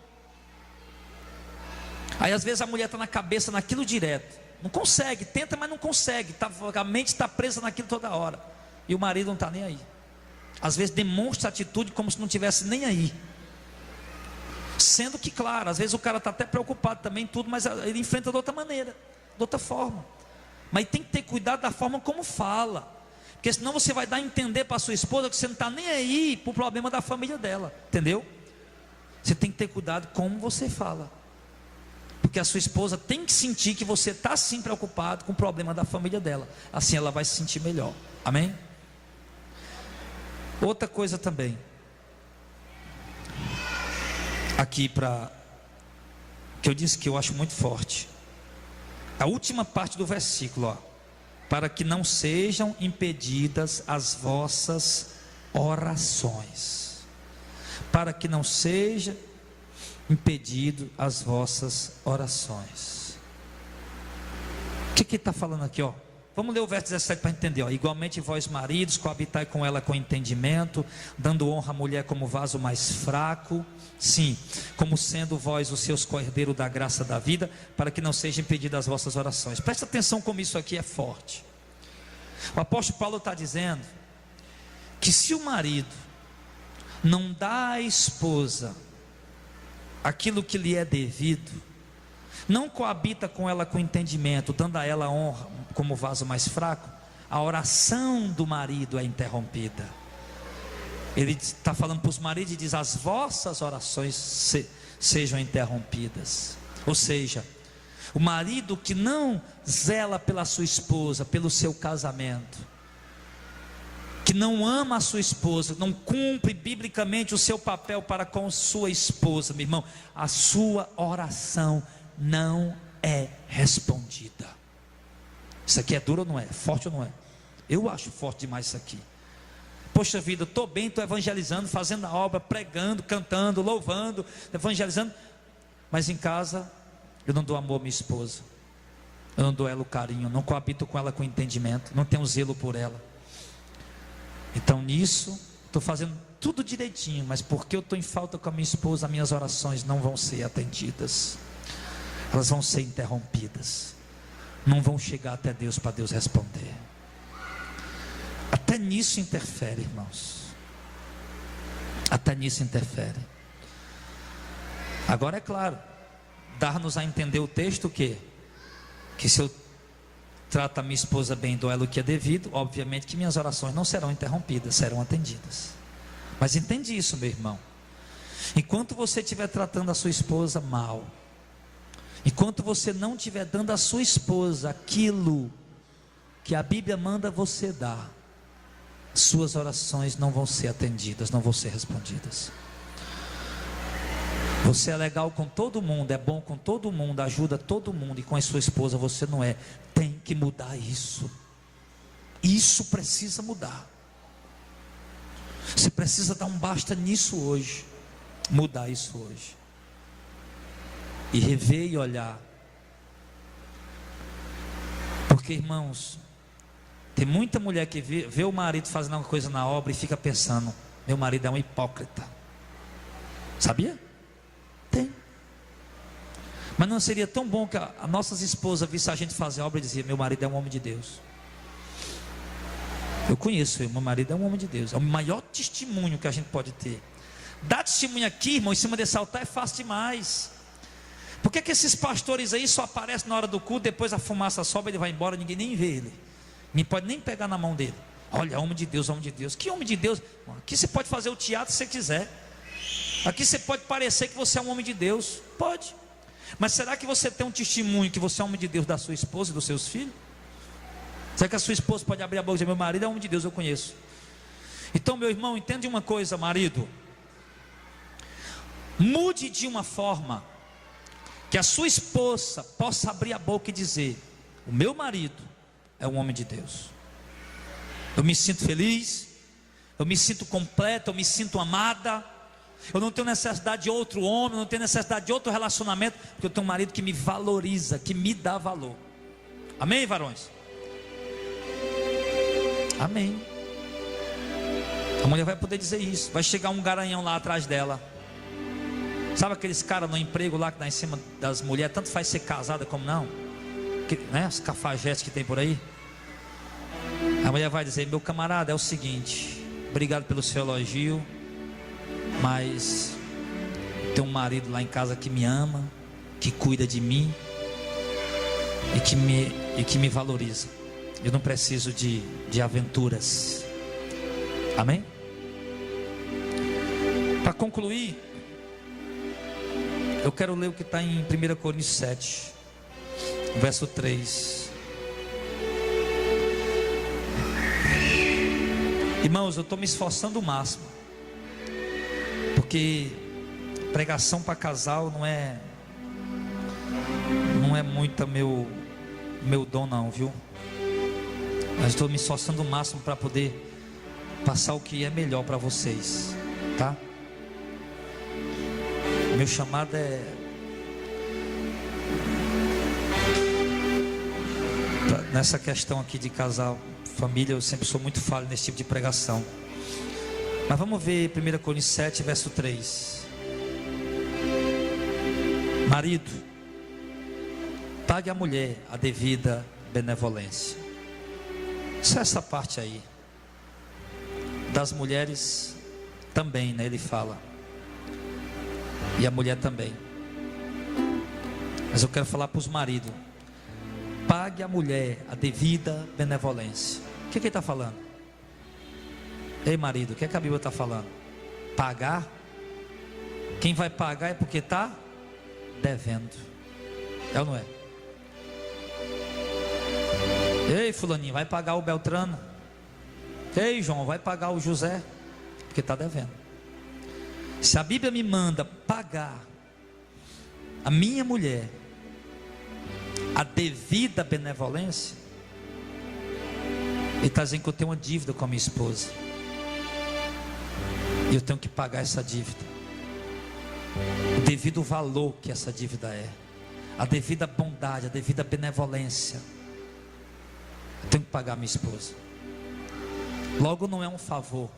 Aí às vezes a mulher está na cabeça naquilo direto, não consegue, tenta, mas não consegue, a mente está presa naquilo toda hora, e o marido não está nem aí. Às vezes demonstra atitude como se não tivesse nem aí, sendo que claro, às vezes o cara está até preocupado também tudo, mas ele enfrenta de outra maneira, de outra forma. Mas tem que ter cuidado da forma como fala, porque senão você vai dar a entender para a sua esposa que você não está nem aí para o problema da família dela, entendeu? Você tem que ter cuidado como você fala, porque a sua esposa tem que sentir que você está sim preocupado com o problema da família dela. Assim ela vai se sentir melhor. Amém? Outra coisa também, aqui que eu disse que eu acho muito forte, a última parte do versículo, ó, para que não sejam impedidas as vossas orações. Para que não seja impedido as vossas orações. O que ele está falando aqui, ó? Vamos ler o verso 17 para entender, ó. Igualmente vós maridos, coabitai com ela com entendimento, dando honra à mulher como vaso mais fraco, sim, como sendo vós os seus cordeiros da graça da vida, para que não sejam impedidas as vossas orações. Presta atenção como isso aqui é forte. O apóstolo Paulo está dizendo que se o marido não dá à esposa aquilo que lhe é devido, não coabita com ela com entendimento, dando a ela honra como vaso mais fraco, a oração do marido é interrompida. Ele está falando para os maridos e diz: as vossas orações sejam interrompidas. Ou seja, o marido que não zela pela sua esposa, pelo seu casamento, que não ama a sua esposa, não cumpre biblicamente o seu papel para com sua esposa, meu irmão, a sua oração não é respondida. Isso aqui é duro ou não é? Forte ou não é? Eu acho forte demais isso aqui. Poxa vida, eu estou bem, estou evangelizando, fazendo a obra, pregando, cantando, louvando, evangelizando, mas em casa eu não dou amor à minha esposa, eu não dou a ela o carinho, não coabito com ela com entendimento, não tenho zelo por ela. Então nisso, estou fazendo tudo direitinho, mas porque eu estou em falta com a minha esposa, as minhas orações não vão ser atendidas, elas vão ser interrompidas, não vão chegar até Deus para Deus responder. Até nisso interfere, irmãos. Até nisso interfere. Agora é claro, dar-nos a entender o texto que se eu trato a minha esposa bem, dou ela o que é devido, obviamente que minhas orações não serão interrompidas, serão atendidas. Mas entende isso, meu irmão. Enquanto você estiver tratando a sua esposa mal, enquanto você não estiver dando à sua esposa aquilo que a Bíblia manda você dar, suas orações não vão ser atendidas, não vão ser respondidas. Você é legal com todo mundo, é bom com todo mundo, ajuda todo mundo, e com a sua esposa você não é. Tem que mudar isso. Isso precisa mudar. Você precisa dar um basta nisso hoje, mudar isso hoje, e rever e olhar. Porque, irmãos, tem muita mulher que vê o marido fazendo uma coisa na obra e fica pensando: meu marido é um hipócrita. Sabia? Tem. Mas não seria tão bom que as nossas esposas vissem a gente fazer a obra e diziam: meu marido é um homem de Deus. Eu conheço ele, meu marido é um homem de Deus. É o maior testemunho que a gente pode ter. Dar testemunho aqui, irmão, em cima desse altar é fácil demais. Por que esses pastores aí só aparecem na hora do culto, depois a fumaça sobe, ele vai embora, ninguém nem vê ele, nem pode nem pegar na mão dele? Olha, homem de Deus, homem de Deus. Que homem de Deus? Aqui você pode fazer o teatro se você quiser. Aqui você pode parecer que você é um homem de Deus. Pode. Mas será que você tem um testemunho que você é um homem de Deus da sua esposa e dos seus filhos? Será que a sua esposa pode abrir a boca e dizer: meu marido é um homem de Deus, eu conheço? Então, meu irmão, entende uma coisa, marido. Mude de uma forma que a sua esposa possa abrir a boca e dizer: o meu marido é um homem de Deus. Eu me sinto feliz, eu me sinto completa, eu me sinto amada. Eu não tenho necessidade de outro homem, eu não tenho necessidade de outro relacionamento, porque eu tenho um marido que me valoriza, que me dá valor. Amém, varões? Amém. A mulher vai poder dizer isso. Vai chegar um garanhão lá atrás dela. Sabe aqueles caras no emprego lá que dá em cima das mulheres, tanto faz ser casada como não, que, né, os cafajetes que tem por aí. A mulher vai dizer: meu camarada, é o seguinte, obrigado pelo seu elogio, mas tem um marido lá em casa que me ama, que cuida de mim e que me valoriza. Eu não preciso de aventuras. Amém? Para concluir, eu quero ler o que está em 1 Coríntios 7, verso 3. Irmãos, eu estou me esforçando o máximo, porque pregação para casal não é muito meu dom não, viu? Mas estou me esforçando o máximo para poder passar o que é melhor para vocês, tá? Meu chamado é Nessa questão aqui de casal, família, eu sempre sou muito falho nesse tipo de pregação. Mas vamos ver 1 Coríntios 7, verso 3. Marido, pague à mulher a devida benevolência. Só essa parte aí. Das mulheres também, né? Ele fala. E a mulher também. Mas eu quero falar para os maridos. Pague à mulher a devida benevolência. O que ele está falando? Ei, marido, o que a Bíblia está falando? Pagar? Quem vai pagar é porque está devendo. É ou não é? Ei, fulaninho, vai pagar o Beltrano. Ei, João, vai pagar o José. Porque está devendo. Se a Bíblia me manda pagar a minha mulher a devida benevolência, ele está dizendo que eu tenho uma dívida com a minha esposa. E eu tenho que pagar essa dívida. O devido valor que essa dívida é. A devida bondade, a devida benevolência. Eu tenho que pagar a minha esposa. Logo, não é um favor.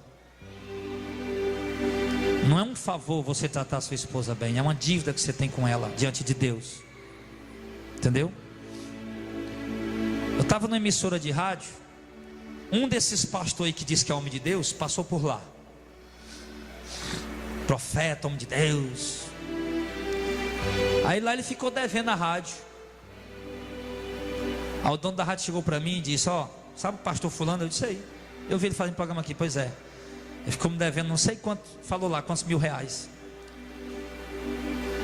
Não é um favor você tratar a sua esposa bem. É uma dívida que você tem com ela diante de Deus. Entendeu? Eu estava numa emissora de rádio. Um desses pastores aí que diz que é homem de Deus passou por lá. Profeta, homem de Deus. Aí lá ele ficou devendo a rádio. Aí o dono da rádio chegou para mim e disse: ó, sabe o pastor fulano? Eu disse: aí, eu vi ele fazendo programa aqui. Pois é, ele ficou me devendo não sei quanto. Falou lá, quantos R$1.000.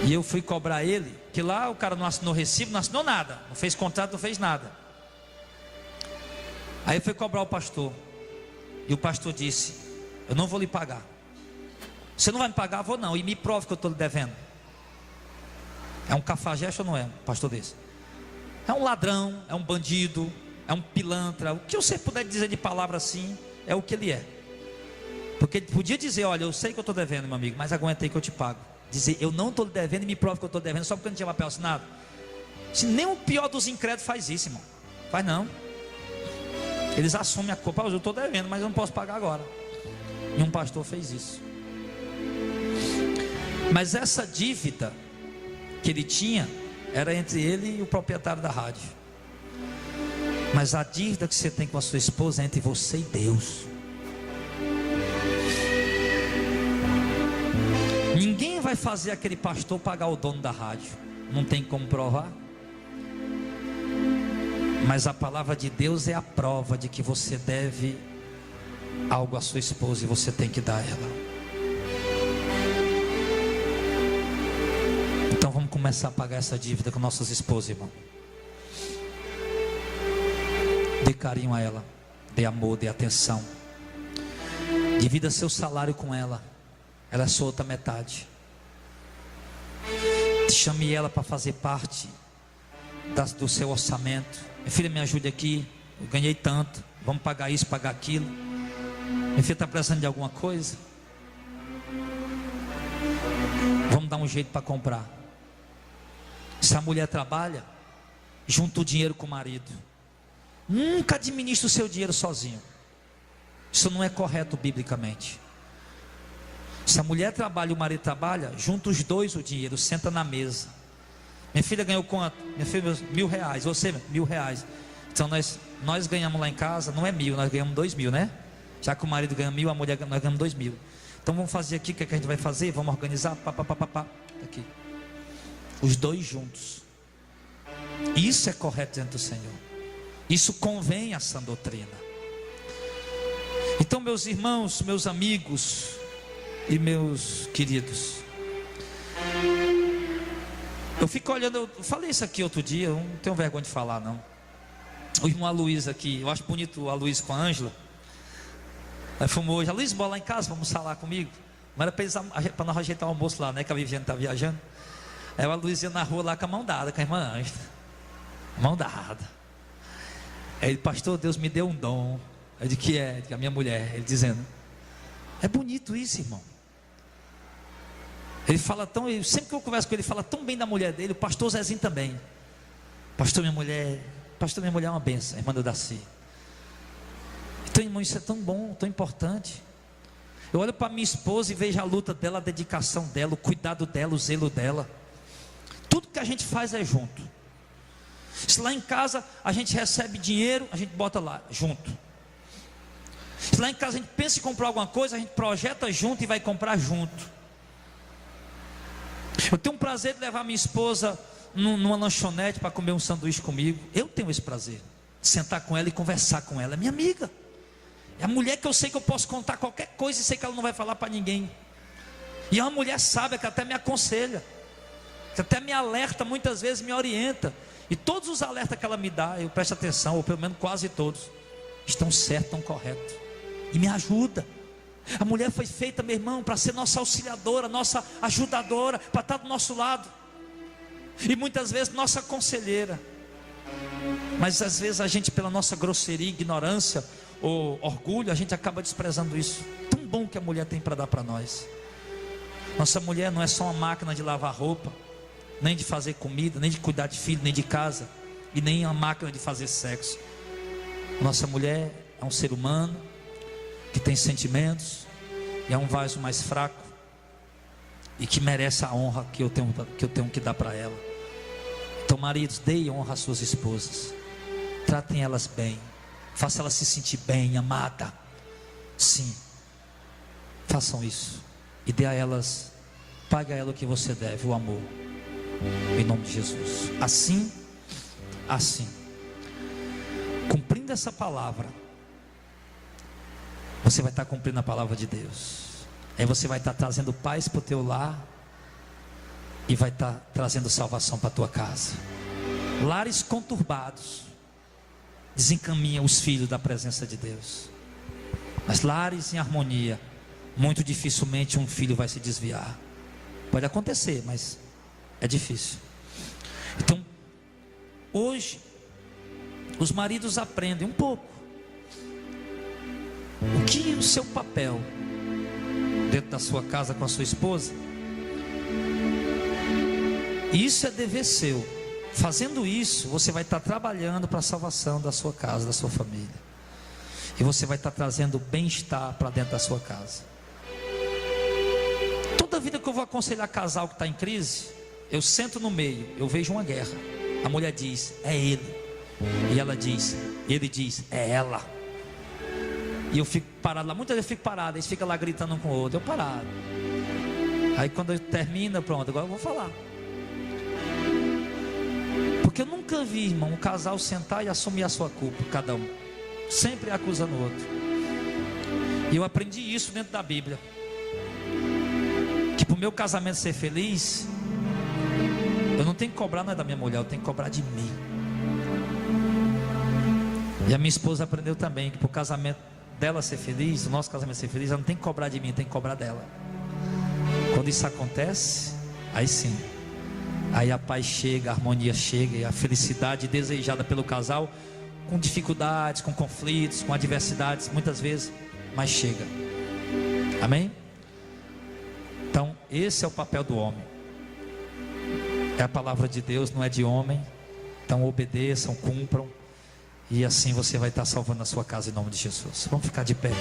E eu fui cobrar ele, que lá o cara não assinou recibo, não assinou nada, não fez contrato, não fez nada. Aí eu fui cobrar o pastor. E o pastor disse: eu não vou lhe pagar. Você não vai me pagar? Vou não. E me prove que eu estou lhe devendo. É um cafajeste ou não é? Um pastor desse? É um ladrão, é um bandido, é um pilantra. O que você puder dizer de palavra assim, é o que ele é. Porque ele podia dizer: olha, eu sei que eu estou devendo, meu amigo, mas aguenta aí que eu te pago. Dizer: eu não estou lhe devendo e me prove que eu estou devendo só porque eu não tinha papel assinado. Se nem o pior dos incrédulos faz isso, irmão. Faz não. Eles assumem a culpa: eu estou devendo, mas eu não posso pagar agora. E um pastor fez isso. Mas essa dívida que ele tinha era entre ele e o proprietário da rádio. Mas a dívida que você tem com a sua esposa é entre você e Deus. Ninguém vai fazer aquele pastor pagar o dono da rádio. Não tem como provar. Mas a palavra de Deus é a prova de que você deve algo à sua esposa e você tem que dar a ela. Então vamos começar a pagar essa dívida com nossas esposas, irmão. Dê carinho a ela, dê amor, dê atenção. Divida seu salário com ela. Ela é sua outra metade. Chame ela para fazer parte do seu orçamento. Minha filha, me ajude aqui. Eu ganhei tanto. Vamos pagar isso, pagar aquilo. Minha filha está precisando de alguma coisa. Vamos dar um jeito para comprar. Se a mulher trabalha, junta o dinheiro com o marido. Nunca administre o seu dinheiro sozinho. Isso não é correto biblicamente. Se a mulher trabalha e o marido trabalha, junta os dois o dinheiro, senta na mesa. Minha filha ganhou quanto? Minha filha, R$1.000. Você, R$1.000. Então nós ganhamos lá em casa, não é 1.000, nós ganhamos 2.000, né? Já que o marido ganha 1.000, a mulher nós ganhamos 2.000. Então vamos fazer aqui, o que, é que a gente vai fazer? Vamos organizar, aqui. Os dois juntos. Isso é correto diante do Senhor. Isso convém a sã doutrina. Então, meus irmãos, meus amigos e meus queridos, eu fico olhando, eu falei isso aqui outro dia, eu não tenho vergonha de falar não. O irmão Aloysio aqui, eu acho bonito o Aloysio com a Ângela. Aí fomos hoje: Aloysio, bora lá em casa, vamos almoçar lá comigo. Mas era para nós ajeitar o almoço lá, né, que a Viviane está viajando. Aí o Aloysio ia na rua lá com a mão dada, com a irmã Ângela. Mão dada. Aí ele: pastor, Deus me deu um dom. Eu disse: que é? Que a minha mulher. Ele dizendo: é bonito isso, irmão. Ele fala tão, sempre que eu converso com ele, ele fala tão bem da mulher dele. O pastor Zezinho também. Pastor, minha mulher pastor, minha mulher é uma benção, irmã do Daci. Então, irmão, isso é tão bom, tão importante. Eu olho para minha esposa e vejo a luta dela, a dedicação dela, o cuidado dela, o zelo dela. Tudo que a gente faz é junto. Se lá em casa a gente recebe dinheiro, a gente bota lá, junto. Se lá em casa a gente pensa em comprar alguma coisa, a gente projeta junto e vai comprar junto. Eu tenho um prazer de levar minha esposa numa lanchonete para comer um sanduíche comigo. Eu tenho esse prazer, de sentar com ela e conversar com ela. É minha amiga, é a mulher que eu sei que eu posso contar qualquer coisa e sei que ela não vai falar para ninguém. E é uma mulher sábia que até me aconselha, que até me alerta, muitas vezes me orienta. E todos os alertas que ela me dá, eu presto atenção, ou pelo menos quase todos, estão certos, estão corretos. E me ajuda. A mulher foi feita, meu irmão, para ser nossa auxiliadora, nossa ajudadora, para estar do nosso lado. E muitas vezes nossa conselheira. Mas às vezes a gente, pela nossa grosseria, ignorância ou orgulho, a gente acaba desprezando isso. Tão bom que a mulher tem para dar para nós. Nossa mulher não é só uma máquina de lavar roupa, nem de fazer comida, nem de cuidar de filho, nem de casa, e nem uma máquina de fazer sexo. Nossa mulher é um ser humano que tem sentimentos, e é um vaso mais fraco, e que merece a honra que eu tenho que dar para ela. Então, maridos, deem honra às suas esposas, tratem elas bem, façam elas se sentir bem, amada. Sim, façam isso, e dê a elas, pague a ela o que você deve, o amor, em nome de Jesus. Assim, cumprindo essa palavra, você vai estar cumprindo a palavra de Deus. Aí você vai estar trazendo paz para o teu lar, e vai estar trazendo salvação para a tua casa. Lares conturbados desencaminham os filhos da presença de Deus, mas lares em harmonia, muito dificilmente um filho vai se desviar. Pode acontecer, mas é difícil. Então, hoje, os maridos aprendem um pouco o que é o seu papel dentro da sua casa com a sua esposa. E isso é dever seu. Fazendo isso, você vai estar trabalhando para a salvação da sua casa, da sua família. E você vai estar trazendo bem-estar para dentro da sua casa. Toda vida que eu vou aconselhar casal que está em crise, eu sento no meio, eu vejo uma guerra. A mulher diz, é ele. E ele diz, é ela. E eu fico parado lá, muitas vezes eu fico parado, eles ficam lá gritando um com o outro, eu parado. Aí quando termina, pronto, agora eu vou falar. Porque eu nunca vi, irmão, um casal sentar e assumir a sua culpa, cada um, sempre acusando o outro. E eu aprendi isso dentro da Bíblia, que para o meu casamento ser feliz, eu não tenho que cobrar, não é da minha mulher, eu tenho que cobrar de mim. E a minha esposa aprendeu também que para o casamento dela ser feliz, o nosso casamento ser feliz, ela não tem que cobrar de mim, tem que cobrar dela. Quando isso acontece, aí sim, aí a paz chega, a harmonia chega, e a felicidade desejada pelo casal, com dificuldades, com conflitos, com adversidades, muitas vezes, mas chega. Amém? Então, esse é o papel do homem. É a palavra de Deus, não é de homem. Então obedeçam, cumpram, e assim você vai estar salvando a sua casa em nome de Jesus. Vamos ficar de pé.